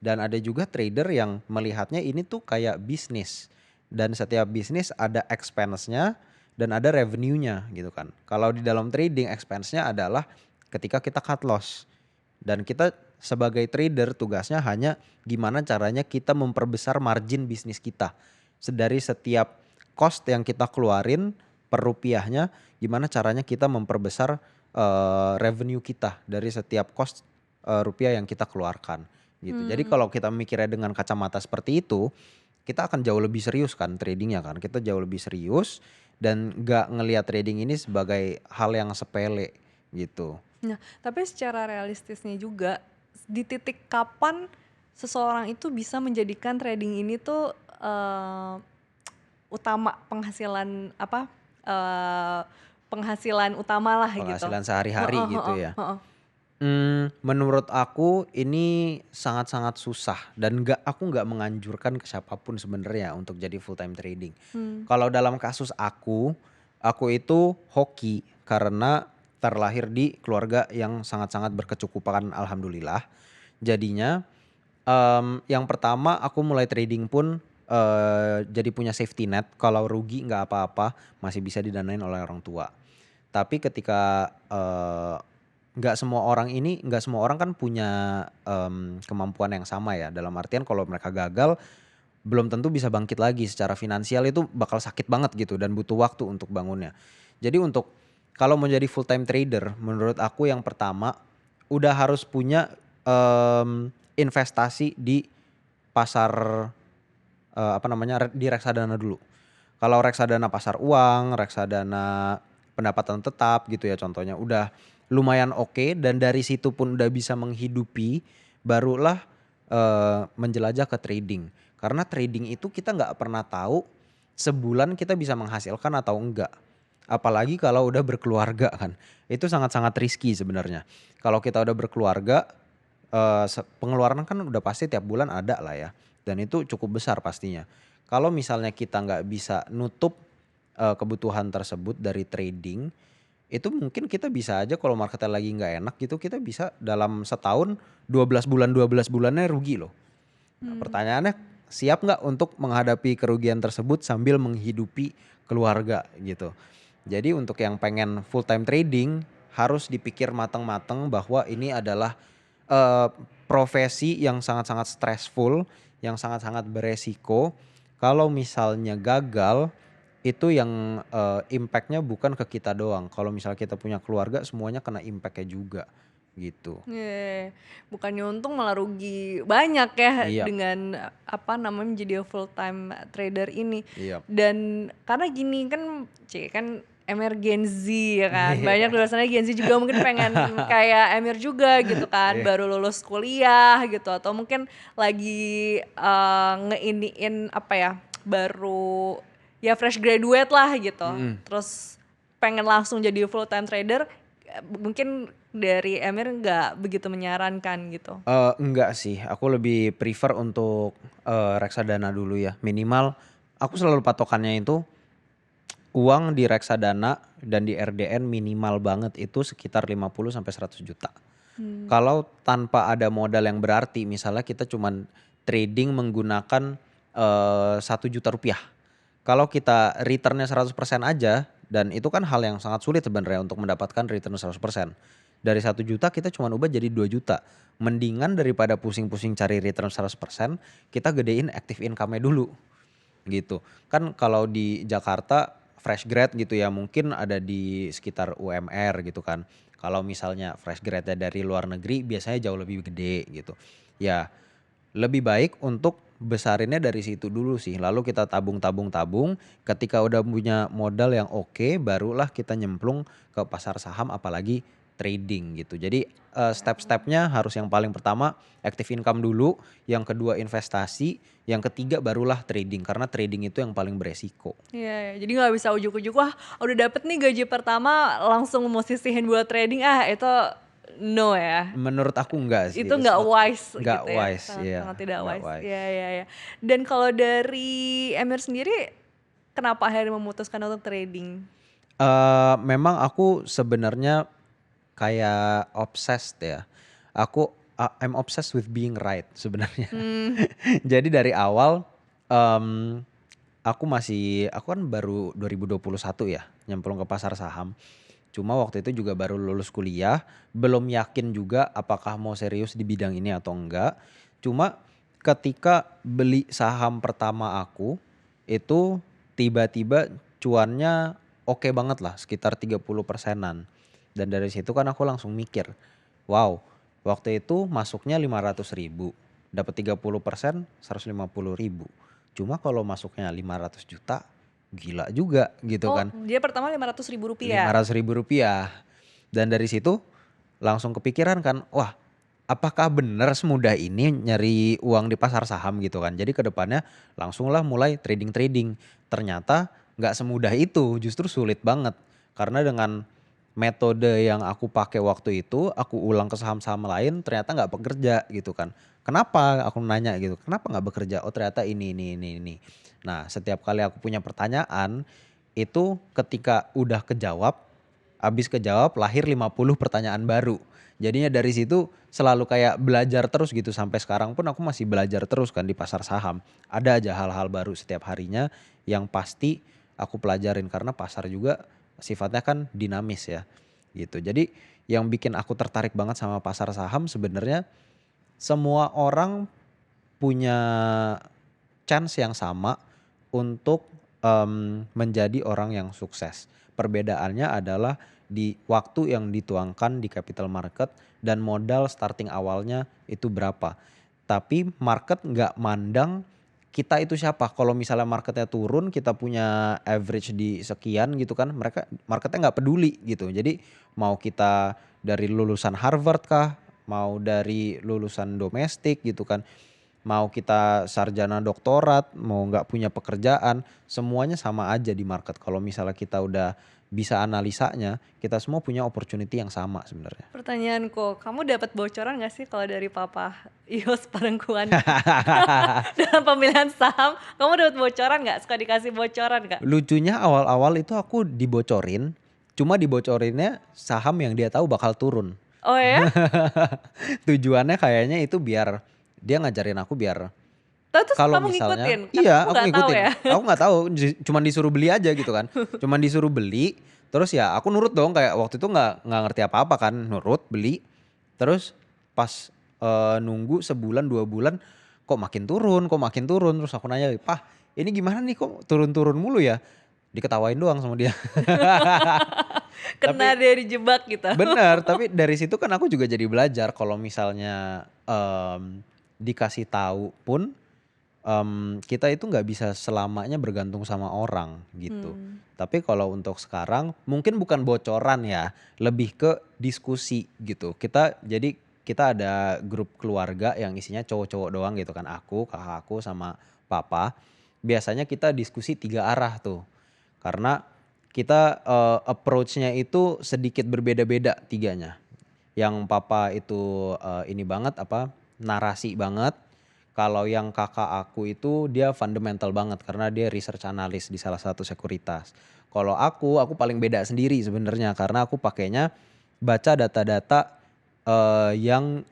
Dan ada juga trader yang melihatnya ini tuh kayak bisnis dan setiap bisnis ada expense-nya dan ada revenue-nya gitu kan. Kalau di dalam trading expense-nya adalah ketika kita cut loss dan kita sebagai trader tugasnya hanya gimana caranya kita memperbesar margin bisnis kita. Dari setiap cost yang kita keluarin per rupiahnya, gimana caranya kita memperbesar revenue kita dari setiap cost rupiah yang kita keluarkan gitu. Jadi Hmm. kalau kita mikirnya dengan kacamata seperti itu, kita akan jauh lebih serius kan tradingnya kan. Kita jauh lebih serius dan nggak ngelihat trading ini sebagai hal yang sepele gitu. Nah, tapi secara realistisnya juga di titik kapan seseorang itu bisa menjadikan trading ini tuh utama penghasilan apa, penghasilan utama lah gitu? Penghasilan sehari-hari Heeh gitu heeh ya. heeh. Menurut aku ini sangat-sangat susah dan aku nggak menganjurkan ke siapapun sebenarnya untuk jadi full time trading. Mmm. Kalau dalam kasus aku itu hoki karena terlahir di keluarga yang sangat-sangat berkecukupan alhamdulillah. Jadinya, yang pertama aku mulai trading pun, jadi punya safety net kalau rugi nggak apa-apa masih bisa didanain oleh orang tua. Tapi ketika, nggak semua orang kan punya, kemampuan yang sama ya, dalam artian kalau mereka gagal, belum tentu bisa bangkit lagi secara finansial itu bakal sakit banget gitu dan butuh waktu untuk bangunnya. Jadi kalau mau jadi full time trader menurut aku yang pertama, udah harus punya, investasi di pasar, apa namanya, di reksadana dulu. Kalau reksadana pasar uang, reksadana pendapatan tetap gitu ya contohnya udah lumayan oke dan dari situ pun udah bisa menghidupi, barulah, menjelajah ke trading. Karena trading itu kita nggak pernah tahu sebulan kita bisa menghasilkan atau enggak. Apalagi kalau udah berkeluarga kan, itu sangat-sangat risky sebenarnya. Kalau kita udah berkeluarga, pengeluaran kan udah pasti tiap bulan ada lah ya, dan itu cukup besar pastinya. Kalau misalnya kita nggak bisa nutup, kebutuhan tersebut dari trading, itu mungkin kita bisa aja kalau marketnya lagi nggak enak gitu, kita bisa dalam setahun 12 bulannya rugi loh. Nah Mmm. pertanyaannya, siap nggak untuk menghadapi kerugian tersebut sambil menghidupi keluarga gitu. Jadi untuk yang pengen full time trading, harus dipikir mateng-mateng bahwa ini adalah, eee, profesi yang sangat-sangat stressful, yang sangat-sangat beresiko. Kalau misalnya gagal, itu yang, impact-nya bukan ke kita doang, kalau misal kita punya keluarga semuanya kena impact-nya juga, gitu. Iya, bukannya untung malah rugi banyak ya Iya, dengan, apa namanya, menjadi full time trader ini. iya. Dan karena gini kan, kan Emir Gen Z ya kan, banyak di Iya. luar sana Gen Z juga mungkin pengen kayak Emir juga gitu kan, Iya. baru lulus kuliah gitu atau mungkin lagi, ngeiniin apa ya, baru ya fresh graduate lah gitu, Mhm. terus pengen langsung jadi full time trader, mungkin dari Emir nggak begitu menyarankan gitu? Enggak sih, aku lebih prefer untuk, reksadana dulu ya, minimal aku selalu patokannya itu uang di reksadana dan di RDN minimal banget itu sekitar 50 sampai 100 juta. Mmm. Kalau tanpa ada modal yang berarti, misalnya kita cuman trading menggunakan, Rp1 juta. Kalau kita return-nya 100% aja, dan itu kan hal yang sangat sulit sebenarnya untuk mendapatkan return 100%. Dari 1 juta kita cuma ubah jadi 2 juta. Mendingan daripada pusing-pusing cari return 100%, kita gedein active income-nya dulu, gitu. Kan kalau di Jakarta fresh grad gitu ya mungkin ada di sekitar UMR gitu kan. Kalau misalnya fresh grad-nya dari luar negeri biasanya jauh lebih gede gitu. Ya lebih baik untuk besarinnya dari situ dulu sih, lalu kita tabung-tabung-tabung, ketika udah punya modal yang oke, barulah kita nyemplung ke pasar saham apalagi trading gitu. Jadi, step-stepnya harus yang paling pertama active income dulu, yang kedua investasi, yang ketiga barulah trading, karena trading itu yang paling beresiko. Iya ya, jadi nggak bisa ujuk-ujuk, "Wah udah dapet nih gaji pertama langsung mau sisihin buat trading," itu no ya? Menurut aku enggak sih, Itu nggak wise nggak gitu ya, wise, sangat iya, sangat tidak nggak wise. wise. Iya iya iya. Dan kalau dari Emir sendiri, kenapa akhirnya memutuskan untuk trading? Memang aku sebenarnya kayak obsessed ya. I'm obsessed with being right sebenarnya. Mmm. Jadi dari awal, mmm, aku kan baru 2021 ya nyemplung ke pasar saham. Cuma waktu itu juga baru lulus kuliah, belum yakin juga apakah mau serius di bidang ini atau enggak. Cuma ketika beli saham pertama aku, itu tiba-tiba cuannya oke banget lah sekitar 30%-an. Dan dari situ kan aku langsung mikir, wow waktu itu masuknya 500 ribu, dapat 30% 150 ribu. Cuma kalau masuknya 500 juta, gila juga gitu Oh, kan. dia pertama Rp500.000? Rp500.000. Dan dari situ langsung kepikiran kan, wah apakah benar semudah ini nyari uang di pasar saham gitu kan. Jadi ke depannya langsunglah mulai trading-trading. Ternyata nggak semudah itu, justru sulit banget. Karena dengan metode yang aku pakai waktu itu, aku ulang ke saham-saham lain ternyata nggak bekerja gitu kan. Kenapa? Aku nanya gitu, kenapa nggak bekerja? Oh ternyata ini. Nah setiap kali aku punya pertanyaan, itu ketika udah kejawab, habis kejawab lahir 50 pertanyaan baru. Jadinya dari situ selalu kayak belajar terus gitu sampai sekarang pun aku masih belajar terus kan di pasar saham. Ada aja hal-hal baru setiap harinya yang pasti aku pelajarin karena pasar juga sifatnya kan dinamis ya gitu. Jadi yang bikin aku tertarik banget sama pasar saham sebenarnya semua orang punya chance yang sama untuk menjadi orang yang sukses. Perbedaannya adalah di waktu yang dituangkan di capital market dan modal starting awalnya itu berapa. Tapi market nggak mandang kita itu siapa. Kalau misalnya marketnya turun, kita punya average di sekian gitu kan, marketnya nggak peduli gitu. Jadi mau kita dari lulusan Harvard kah, mau dari lulusan domestik gitu kan, mau kita sarjana doktorat, mau nggak punya pekerjaan, semuanya sama aja di market. Kalau misalnya kita udah bisa analisanya, kita semua punya opportunity yang sama sebenarnya. Pertanyaanku, kamu dapat bocoran nggak sih kalau dari Papa Yos Parengkuan dalam pemilihan saham? Kamu dapat bocoran nggak? Suka dikasih bocoran nggak? Lucunya awal-awal itu aku dibocorin, cuma dibocorinnya saham yang dia tahu bakal turun. Oh ya? Tujuannya kayaknya itu biar dia ngajarin aku biar Terus kalau kamu misalnya ngikutin? Karena iya aku aku nggak tahu ngikutin, ya. aku nggak tahu cuman disuruh beli aja gitu kan, cuman disuruh beli terus ya aku nurut dong kayak waktu itu nggak ngerti apa-apa kan, nurut beli terus pas nunggu sebulan 2 bulan kok makin turun terus aku nanya, "Pah ini gimana nih kok turun-turun mulu ya?" Diketawain doang sama dia. Kena Tapi dia dijebak gitu. bener, tapi dari situ kan aku juga jadi belajar kalau misalnya dikasih tahu pun kita itu nggak bisa selamanya bergantung sama orang gitu. Hmm. Tapi kalau untuk sekarang mungkin bukan bocoran ya, lebih ke diskusi gitu. Kita ada grup keluarga yang isinya cowok-cowok doang gitu kan, aku, kakak aku sama papa. Biasanya kita diskusi 3 arah tuh. Karena kita approach-nya itu sedikit berbeda-beda tiganya. Yang papa itu ini banget narasi banget. Kalau yang kakak aku itu dia fundamental banget karena dia research analyst di salah satu sekuritas. Kalau aku paling beda sendiri sebenarnya karena aku pakainya baca data-data yang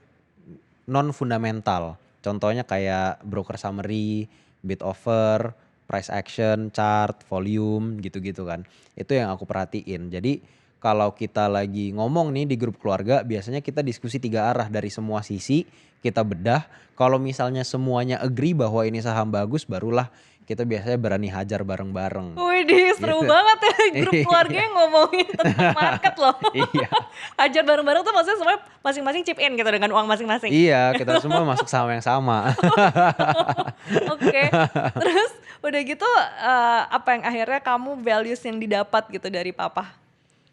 non fundamental. Contohnya kayak broker summary, bid offer, price action, chart, volume gitu-gitu kan. Itu yang aku perhatiin. Jadi kalau kita lagi ngomong nih di grup keluarga biasanya kita diskusi 3 arah dari semua sisi, kita bedah. Kalau misalnya semuanya agree bahwa ini saham bagus barulah kita biasanya berani hajar bareng-bareng. Widih, seru Gitu. banget ya grup Iya. keluarganya ngomongin tentang market loh. Iya. Hajar bareng-bareng tuh maksudnya semua masing-masing chip in gitu dengan uang masing-masing. Iya, kita semua masuk saham yang sama. Oke, terus udah gitu apa yang akhirnya kamu values yang didapat gitu dari papa?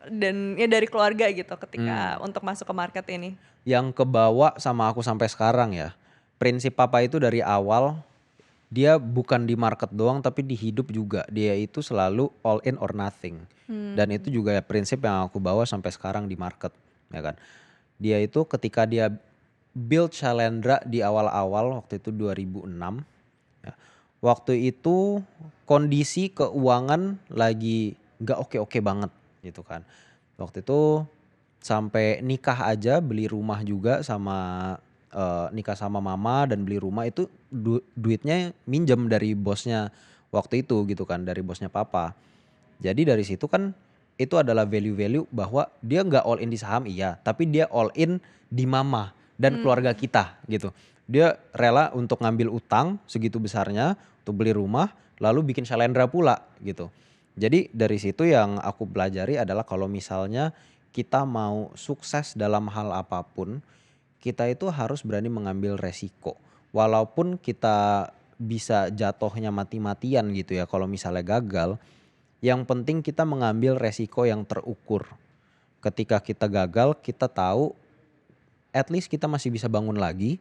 Dan ya dari keluarga gitu ketika Hmm. untuk masuk ke market ini? Yang kebawa sama aku sampai sekarang ya. Prinsip papa itu dari awal dia bukan di market doang tapi di hidup juga. Dia itu selalu all in or nothing. Dan itu Hmm. juga ya prinsip yang aku bawa sampai sekarang di market, ya kan. Dia itu ketika dia build Shalendra di awal-awal waktu itu 2006 ya. Waktu itu kondisi keuangan lagi nggak oke-oke banget gitu kan. Waktu itu sampai nikah aja beli rumah juga sama nikah sama mama dan beli rumah itu duitnya minjem dari bosnya waktu itu gitu kan, dari bosnya papa. Jadi dari situ kan itu adalah value-value bahwa dia nggak all in di saham iya, tapi dia all in di mama dan keluarga Mmm. kita gitu. Dia rela untuk ngambil utang segitu besarnya untuk beli rumah, lalu bikin Shalendra pula gitu. Jadi dari situ yang aku pelajari adalah kalau misalnya kita mau sukses dalam hal apapun, kita itu harus berani mengambil resiko. Walaupun kita bisa jatuhnya mati-matian gitu ya kalau misalnya gagal, yang penting kita mengambil resiko yang terukur. Ketika kita gagal, kita tahu at least kita masih bisa bangun lagi.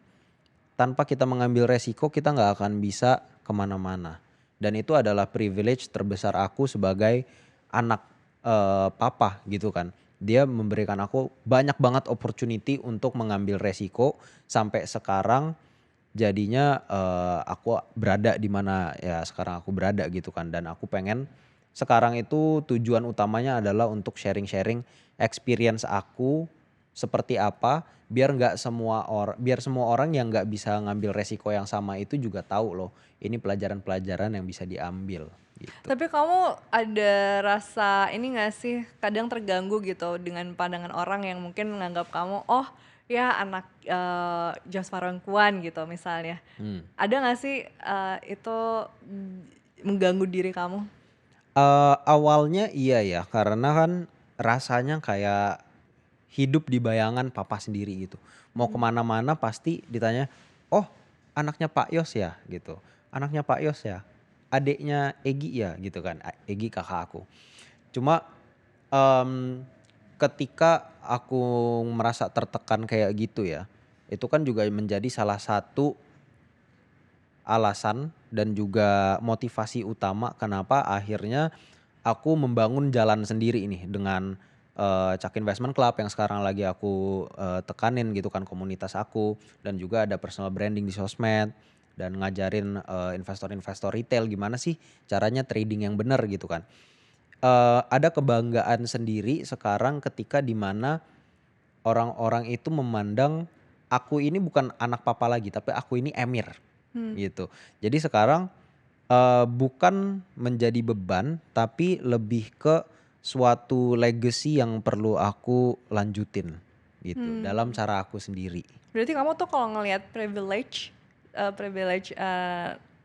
Tanpa kita mengambil resiko kita nggak akan bisa kemana-mana. Dan itu adalah privilege terbesar aku sebagai anak papa gitu kan. Dia memberikan aku banyak banget opportunity untuk mengambil resiko sampai sekarang jadinya aku berada di mana ya sekarang aku berada gitu kan. Dan aku pengen sekarang itu tujuan utamanya adalah untuk sharing-sharing experience aku seperti apa biar semua orang yang nggak bisa ngambil resiko yang sama itu juga tahu loh ini pelajaran-pelajaran yang bisa diambil gitu. Tapi kamu ada rasa ini gak sih kadang terganggu gitu dengan pandangan orang yang mungkin menganggap kamu, oh ya anak Jos Farongkuan gitu misalnya. Hmm. Ada gak sih itu mengganggu diri kamu? Awalnya iya ya karena kan rasanya kayak hidup di bayangan papa sendiri gitu. Mau kemana-mana pasti ditanya, oh anaknya Pak Yos ya gitu. Anaknya Pak Yos ya. Adiknya Egi ya gitu kan. Egi kakak aku. Cuma ketika aku merasa tertekan kayak gitu ya. Itu kan juga menjadi salah satu alasan dan juga motivasi utama kenapa akhirnya aku membangun jalan sendiri ini dengan Cak Investment Club yang sekarang lagi aku tekanin gitu kan komunitas aku dan juga ada personal branding di sosmed dan ngajarin investor-investor retail gimana sih caranya trading yang benar gitu kan. Ada kebanggaan sendiri sekarang ketika di mana orang-orang itu memandang aku ini bukan anak papa lagi tapi aku ini emir Hmm. gitu. Jadi sekarang bukan menjadi beban tapi lebih ke suatu legacy yang perlu aku lanjutin gitu dalam Hmm. cara aku sendiri. Berarti kamu tuh kalau ngelihat privilege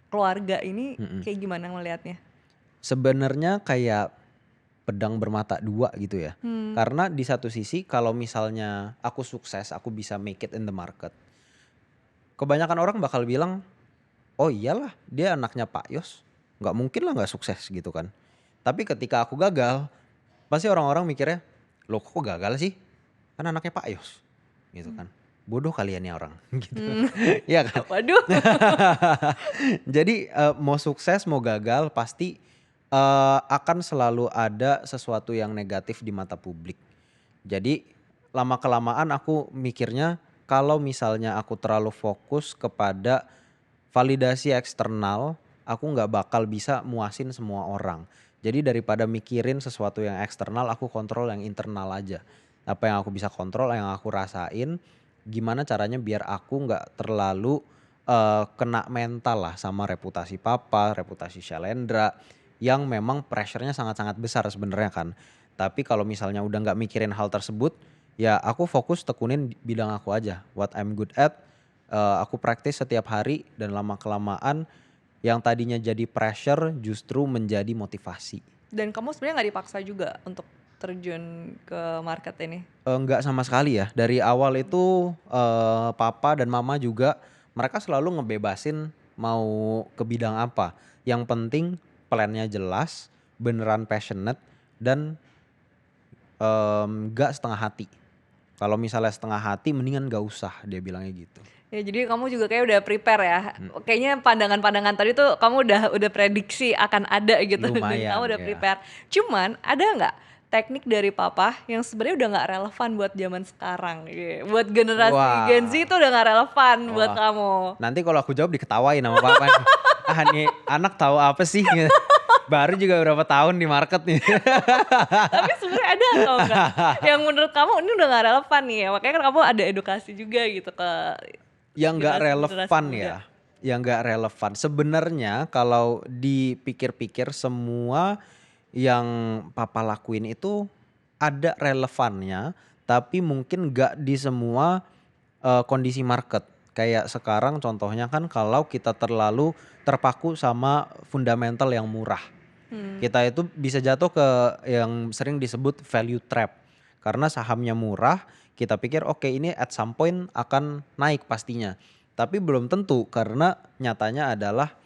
keluarga ini Mm-mm. kayak gimana ngelihatnya? Sebenarnya kayak pedang bermata dua gitu ya. Hmm. Karena di satu sisi kalau misalnya aku sukses, aku bisa make it in the market. Kebanyakan orang bakal bilang, oh iyalah dia anaknya Pak Yos. Nggak mungkin lah nggak sukses gitu kan. Tapi ketika aku gagal, pasti orang-orang mikirnya, loh kok gagal sih? Kan anaknya Pak Yos gitu kan. Bodoh kalian ya orang gitu. Hmm. Iya kan? Waduh. Jadi mau sukses mau gagal pasti akan selalu ada sesuatu yang negatif di mata publik. Jadi lama-kelamaan aku mikirnya kalau misalnya aku terlalu fokus kepada validasi eksternal, aku nggak bakal bisa muasin semua orang. Jadi daripada mikirin sesuatu yang eksternal, aku kontrol yang internal aja. Apa yang aku bisa kontrol, yang aku rasain, gimana caranya biar aku nggak terlalu kena mental lah sama reputasi papa, reputasi Shalendra yang memang pressure-nya sangat-sangat besar sebenarnya kan. Tapi kalau misalnya udah nggak mikirin hal tersebut, ya aku fokus tekunin bidang aku aja, what I'm good at. Aku praktis setiap hari dan lama-kelamaan yang tadinya jadi pressure justru menjadi motivasi. Dan kamu sebenarnya nggak dipaksa juga untuk terjun ke market ini? Enggak sama sekali ya, dari awal itu papa dan mama juga mereka selalu ngebebasin mau ke bidang apa. Yang penting plan-nya jelas, beneran passionate dan nggak setengah hati. Kalau misalnya setengah hati mendingan gak usah, dia bilangnya gitu. Ya jadi kamu juga kayak udah prepare ya. Kayaknya pandangan-pandangan tadi tuh kamu udah prediksi akan ada gitu dan kamu Lumayan udah ya. prepare. Cuman ada nggak teknik dari papa yang sebenarnya udah nggak relevan buat zaman sekarang? Buat generasi Gen Z Wah, itu udah nggak relevan buat wah. kamu. Nanti kalau aku jawab diketawain sama papa. Ah nih anak tahu apa sih? Baru juga berapa tahun di market nih. Tapi sebenarnya ada atau enggak? Yang menurut kamu ini udah nggak relevan nih ya. Makanya kan kamu ada edukasi juga gitu ke Yang nggak generasi relevan muda. ya. Yang nggak relevan. Sebenarnya kalau dipikir-pikir semua yang papa lakuin itu ada relevannya. Tapi mungkin nggak di semua kondisi market. Kayak sekarang contohnya kan kalau kita terlalu terpaku sama fundamental yang murah. Kita itu bisa jatuh ke yang sering disebut value trap. Karena sahamnya murah, kita pikir oke ini at some point akan naik pastinya. Tapi belum tentu karena nyatanya adalah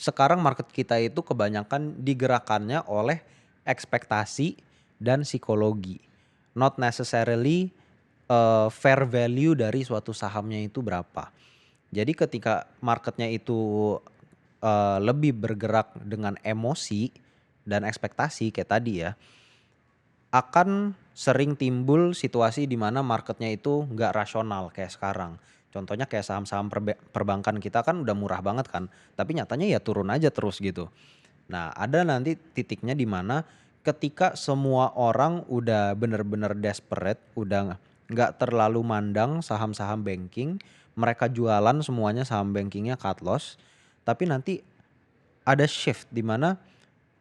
sekarang market kita itu kebanyakan digerakannya oleh ekspektasi dan psikologi. Not necessarily fair value dari suatu sahamnya itu berapa. Jadi ketika marketnya itu lebih bergerak dengan emosi dan ekspektasi kayak tadi ya, akan sering timbul situasi di mana marketnya itu nggak rasional kayak sekarang. Contohnya kayak saham-saham perbankan kita kan udah murah banget kan, tapi nyatanya ya turun aja terus gitu. Nah, ada nanti titiknya di mana ketika semua orang udah bener-bener desperate, udah nggak terlalu mandang saham-saham banking, mereka jualan semuanya saham bankingnya cut loss, tapi nanti ada shift di mana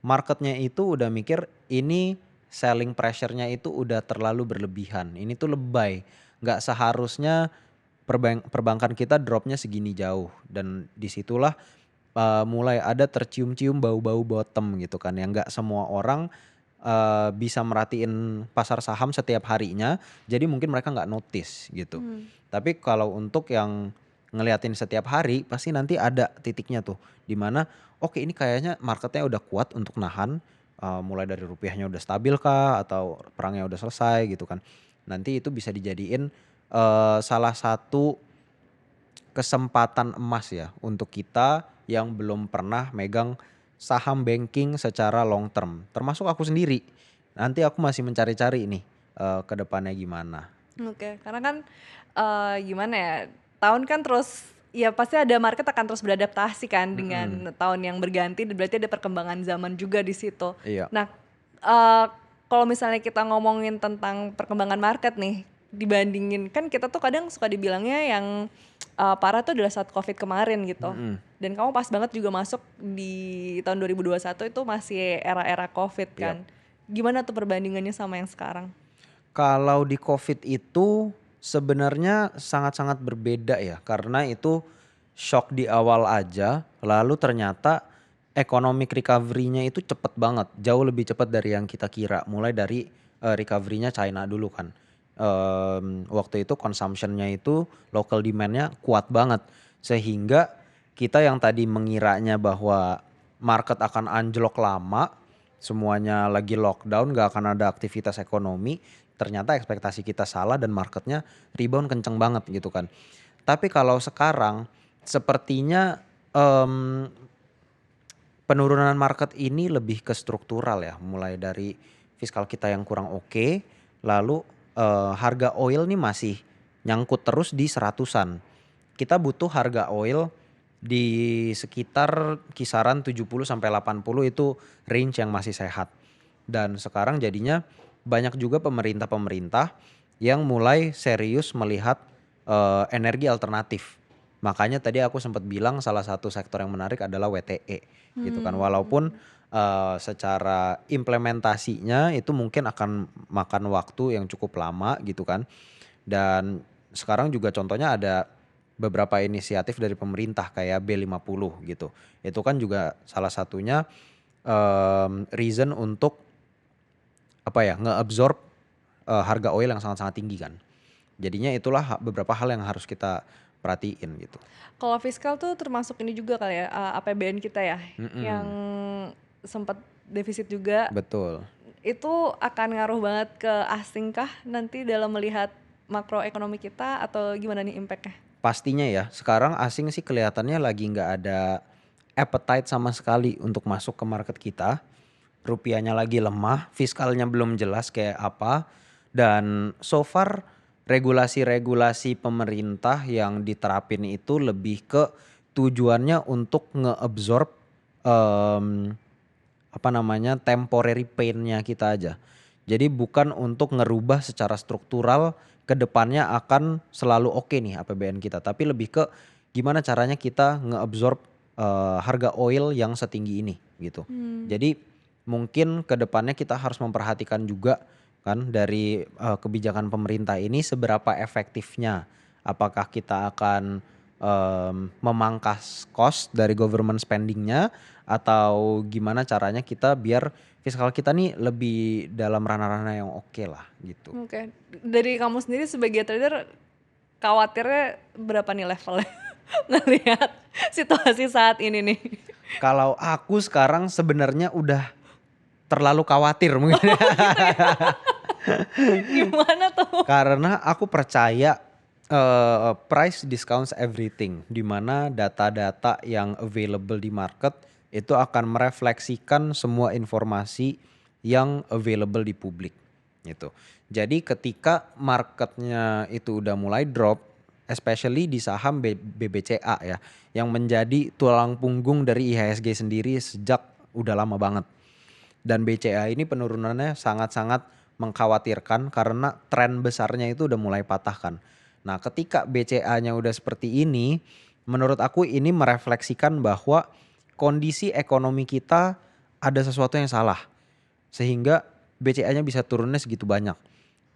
marketnya itu udah mikir ini selling pressure-nya itu udah terlalu berlebihan. Ini tuh lebay. Nggak seharusnya perbankan kita dropnya segini jauh. Dan disitulah mulai ada tercium-cium bau-bau bottom gitu kan. Yang nggak semua orang bisa merhatiin pasar saham setiap harinya. Jadi mungkin mereka nggak notice gitu. Tapi kalau untuk yang ngeliatin setiap hari pasti nanti ada titiknya tuh. Dimana oke ini kayaknya marketnya udah kuat untuk nahan. Mulai dari rupiahnya udah stabil kah atau perangnya udah selesai gitu kan. Nanti itu bisa dijadiin salah satu kesempatan emas ya untuk kita yang belum pernah megang saham banking secara long term. Termasuk aku sendiri. Nanti aku masih mencari-cari nih ke depannya gimana. Oke, karena kan gimana ya, tahun kan terus ya pasti ada market akan terus beradaptasi kan dengan tahun yang berganti, berarti ada perkembangan zaman juga di situ. Iya. Nah, kalau misalnya kita ngomongin tentang perkembangan market nih, dibandingin kan kita tuh kadang suka dibilangnya yang parah tuh adalah saat COVID kemarin gitu. Dan kamu pas banget juga masuk di tahun 2021 itu masih era-era COVID kan. Gimana tuh perbandingannya sama yang sekarang? Kalau di COVID itu sebenarnya sangat-sangat berbeda ya, karena itu shock di awal aja, lalu ternyata economic recovery-nya itu cepet banget, jauh lebih cepat dari yang kita kira. Mulai dari recovery-nya China dulu kan. Waktu itu consumption-nya itu local demand-nya kuat banget, sehingga kita yang tadi mengiranya bahwa market akan anjlok lama, semuanya lagi lockdown, gak akan ada aktivitas ekonomi. Ternyata ekspektasi kita salah dan marketnya rebound kenceng banget gitu kan. Tapi kalau sekarang sepertinya penurunan market ini lebih ke struktural ya. Mulai dari fiskal kita yang kurang oke, lalu harga oil nih masih nyangkut terus di seratusan. Kita butuh harga oil di sekitar kisaran 70 sampai 80 itu range yang masih sehat. Dan sekarang jadinya banyak juga pemerintah-pemerintah yang mulai serius melihat energi alternatif. Makanya tadi aku sempat bilang salah satu sektor yang menarik adalah WTE gitu kan. Walaupun secara implementasinya itu mungkin akan makan waktu yang cukup lama gitu kan. Dan sekarang juga contohnya ada beberapa inisiatif dari pemerintah kayak B50 gitu. Itu kan juga salah satunya reason untuk apa ya, ngeabsorb harga oil yang sangat-sangat tinggi kan. Jadinya itulah beberapa hal yang harus kita perhatiin gitu. Kalau fiskal tuh termasuk ini juga kali ya, APBN kita ya, yang sempat defisit juga. Betul. Itu akan ngaruh banget ke asing kah nanti dalam melihat makroekonomi kita atau gimana nih impact-nya? Pastinya ya, sekarang asing sih kelihatannya lagi nggak ada appetite sama sekali untuk masuk ke market kita. Rupiahnya lagi lemah, fiskalnya belum jelas kayak apa. Dan so far regulasi-regulasi pemerintah yang diterapin itu lebih ke tujuannya untuk ngeabsorb temporary pain-nya kita aja. Jadi bukan untuk ngerubah secara struktural ke depannya akan selalu oke nih APBN kita, tapi lebih ke gimana caranya kita ngeabsorb harga oil yang setinggi ini gitu. Jadi mungkin ke depannya kita harus memperhatikan juga kan dari kebijakan pemerintah ini seberapa efektifnya. Apakah kita akan memangkas cost dari government spendingnya atau gimana caranya kita biar fiskal kita nih lebih dalam ranah-ranah yang oke lah gitu. Oke, dari kamu sendiri sebagai trader khawatirnya berapa nih levelnya ngelihat situasi saat ini nih? Kalau aku sekarang sebenarnya udah terlalu khawatir mungkin. Gimana tuh? Karena aku percaya price discounts everything, di mana data-data yang available di market itu akan merefleksikan semua informasi yang available di publik gitu. Jadi ketika marketnya itu udah mulai drop, especially di saham BBCA ya, yang menjadi tulang punggung dari IHSG sendiri sejak udah lama banget. Dan BCA ini penurunannya sangat-sangat mengkhawatirkan karena tren besarnya itu udah mulai patahkan. Nah, ketika BCA-nya udah seperti ini, menurut aku ini merefleksikan bahwa kondisi ekonomi kita ada sesuatu yang salah. Sehingga BCA-nya bisa turunnya segitu banyak.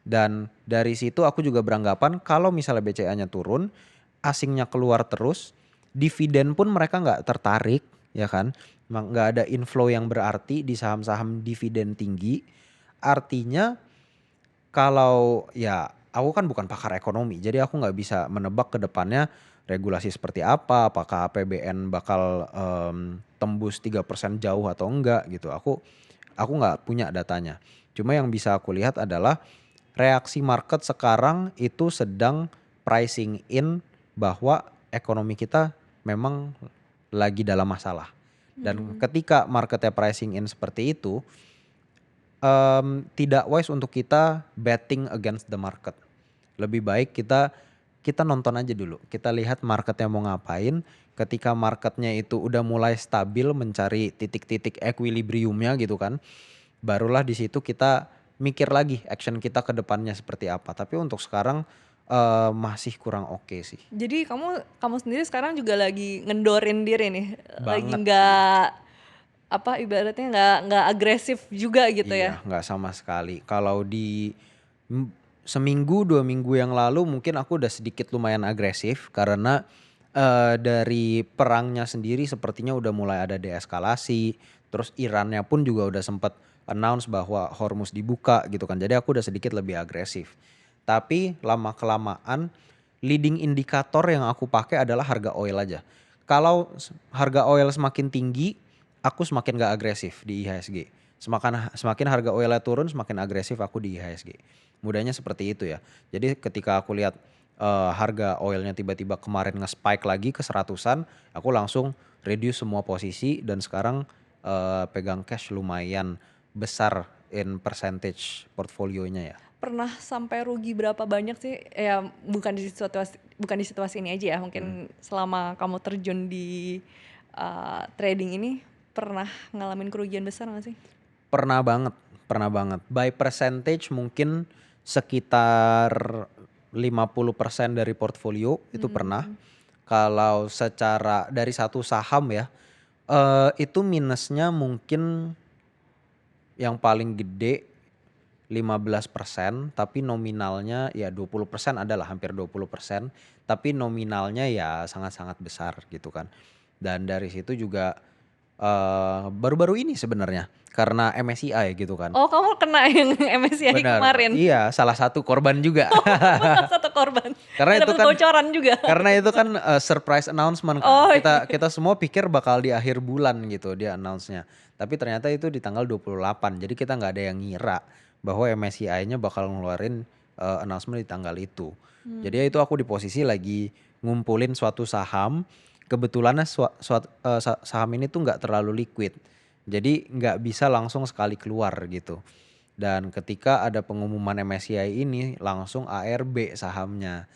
Dan dari situ aku juga beranggapan kalau misalnya BCA-nya turun, asingnya keluar terus, dividen pun mereka nggak tertarik, ya kan? Nggak ada inflow yang berarti di saham-saham dividen tinggi. Artinya kalau ya aku kan bukan pakar ekonomi, jadi aku nggak bisa menebak ke depannya regulasi seperti apa, apakah APBN bakal tembus 3% jauh atau enggak gitu. Aku nggak punya datanya. Cuma yang bisa aku lihat adalah reaksi market sekarang itu sedang pricing in bahwa ekonomi kita memang lagi dalam masalah. Dan ketika marketnya pricing in seperti itu, tidak wise untuk kita betting against the market. Lebih baik kita nonton aja dulu. Kita lihat marketnya mau ngapain. Ketika marketnya itu udah mulai stabil mencari titik-titik equilibriumnya gitu kan, barulah di situ kita mikir lagi action kita ke depannya seperti apa. Tapi untuk sekarang masih kurang oke sih. Jadi kamu sendiri sekarang juga lagi ngendorin diri nih, lagi Banget sih. nggak apa ibaratnya nggak agresif juga gitu ya? Iya, nggak sama sekali. Kalau seminggu 2 minggu yang lalu mungkin aku udah sedikit lumayan agresif karena dari perangnya sendiri sepertinya udah mulai ada deeskalasi. Terus Irannya pun juga udah sempat announce bahwa Hormuz dibuka gitu kan. Jadi aku udah sedikit lebih agresif. Tapi lama kelamaan leading indikator yang aku pakai adalah harga oil aja. Kalau harga oil semakin tinggi, aku semakin gak agresif di IHSG. Semakin harga oilnya turun, semakin agresif aku di IHSG. Mudahnya seperti itu ya. Jadi ketika aku lihat harga oilnya tiba-tiba kemarin nge-spike lagi ke seratusan, aku langsung reduce semua posisi dan sekarang pegang cash lumayan besar in percentage portfolionya ya. Pernah sampai rugi berapa banyak sih? Ya bukan di situasi ini aja ya, mungkin selama kamu terjun di trading ini pernah ngalamin kerugian besar nggak sih? Pernah banget, pernah banget. By percentage mungkin sekitar 50% dari portfolio itu pernah. Kalau secara dari satu saham ya, itu minusnya mungkin yang paling gede 15%, tapi nominalnya ya 20% adalah hampir 20%, tapi nominalnya ya sangat-sangat besar gitu kan. Dan dari situ juga baru-baru ini sebenarnya karena MSCI gitu kan. Oh, kamu kena yang MSCI Benar, kemarin? iya salah satu korban juga. Kamu salah satu korban. Karena Nggak itu dapet kan bocoran juga? surprise announcement kan. Oh, Kita kita semua pikir bakal di akhir bulan gitu dia announce-nya. Tapi ternyata itu di tanggal 28. Jadi kita nggak ada yang ngira bahwa MSCI-nya bakal ngeluarin announcement di tanggal itu. Jadi ya itu aku di posisi lagi ngumpulin suatu saham. Kebetulannya saham ini tuh nggak terlalu liquid. Jadi nggak bisa langsung sekali keluar gitu. Dan ketika ada pengumuman MSCI ini langsung ARB sahamnya.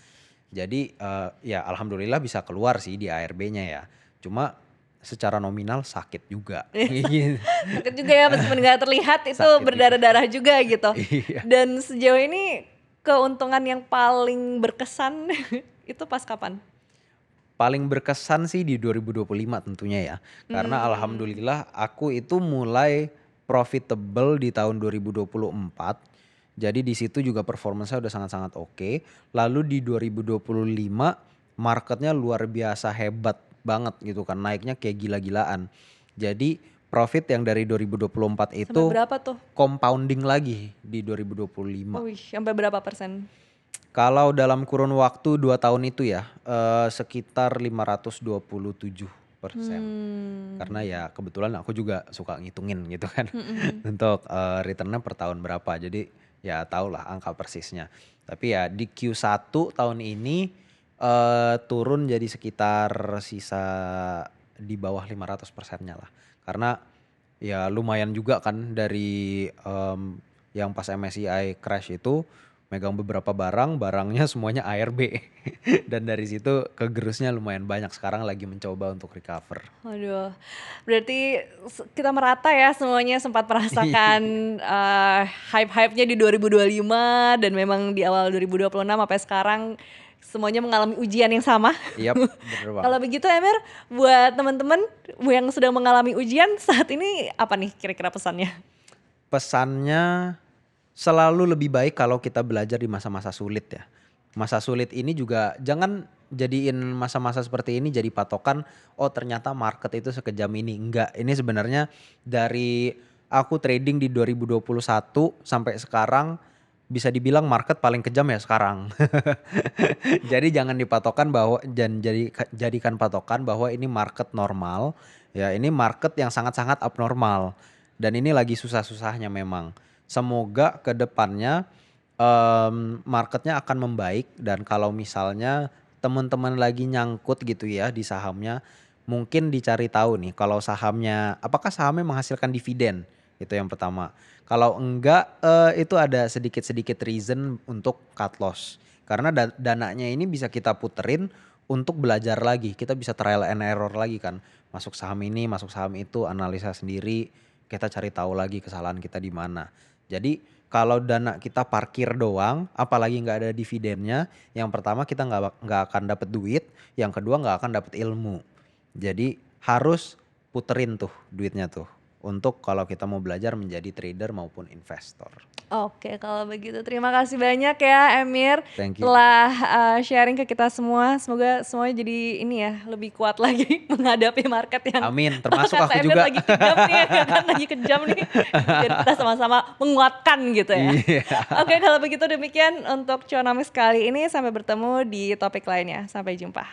Jadi ya alhamdulillah bisa keluar sih di ARB-nya ya. Cuma secara nominal sakit juga. Gitu. sakit juga ya meskipun nggak terlihat itu Sakit juga. berdarah-darah juga gitu. Iya. Dan sejauh ini keuntungan yang paling berkesan itu pas kapan? Paling berkesan sih di 2025 tentunya ya. Karena alhamdulillah aku itu mulai profitable di tahun 2024. Jadi di situ juga performance-nya udah sangat-sangat oke. Lalu di 2025 marketnya luar biasa hebat banget gitu kan. Naiknya kayak gila-gilaan. Jadi profit yang dari 2024 Sampai itu berapa tuh? compounding lagi di 2025. Wih, sampai berapa persen? Kalau dalam kurun waktu 2 tahun itu ya, sekitar 527%. Karena ya kebetulan aku juga suka ngitungin gitu kan, untuk, return-nya per tahun berapa. Jadi ya tahulah angka persisnya. Tapi ya di Q1 tahun ini turun jadi sekitar sisa di bawah 500%-nya lah. Karena ya lumayan juga kan dari yang pas MSCI crash itu megang beberapa barang, barangnya semuanya ARB. Dan dari situ kegerusnya lumayan banyak, sekarang lagi mencoba untuk recover. Waduh, berarti kita merata ya semuanya sempat merasakan hype-hypenya di 2025 dan memang di awal 2026 sampai sekarang semuanya mengalami ujian yang sama. Yap, bener Kalau banget. begitu Emir, buat teman-teman yang sedang mengalami ujian saat ini apa nih kira-kira pesannya? Pesannya selalu lebih baik kalau kita belajar di masa-masa sulit ya. Masa sulit ini juga jangan jadiin masa-masa seperti ini jadi patokan, oh ternyata market itu sekejam ini. Enggak, ini sebenarnya dari aku trading di 2021 sampai sekarang bisa dibilang market paling kejam ya sekarang. Jadi jangan dipatokan bahwa jadikan patokan bahwa ini market normal, ya ini market yang sangat-sangat abnormal dan ini lagi susah-susahnya memang. Semoga ke depannya marketnya akan membaik dan kalau misalnya teman-teman lagi nyangkut gitu ya di sahamnya, mungkin dicari tahu nih kalau sahamnya apakah sahamnya menghasilkan dividen, itu yang pertama. Kalau enggak itu ada sedikit-sedikit reason untuk cut loss. Karena dananya ini bisa kita puterin untuk belajar lagi, kita bisa trial and error lagi kan, masuk saham ini, masuk saham itu, analisa sendiri, kita cari tahu lagi kesalahan kita di mana. Jadi kalau dana kita parkir doang, apalagi nggak ada dividennya, yang pertama kita nggak akan dapat duit, yang kedua nggak akan dapat ilmu. Jadi harus puterin tuh duitnya tuh untuk kalau kita mau belajar menjadi trader maupun investor. Oke, kalau begitu terima kasih banyak ya Emir Thank you. telah sharing ke kita semua. Semoga semuanya jadi ini ya lebih kuat lagi menghadapi market yang Amin, termasuk kata aku Emir juga. lagi kejam nih ya kan lagi kejam nih. Biar kita sama-sama menguatkan gitu ya. Iya. Oke, kalau begitu demikian untuk Cuanamics kali ini, sampai bertemu di topik lainnya. Sampai jumpa.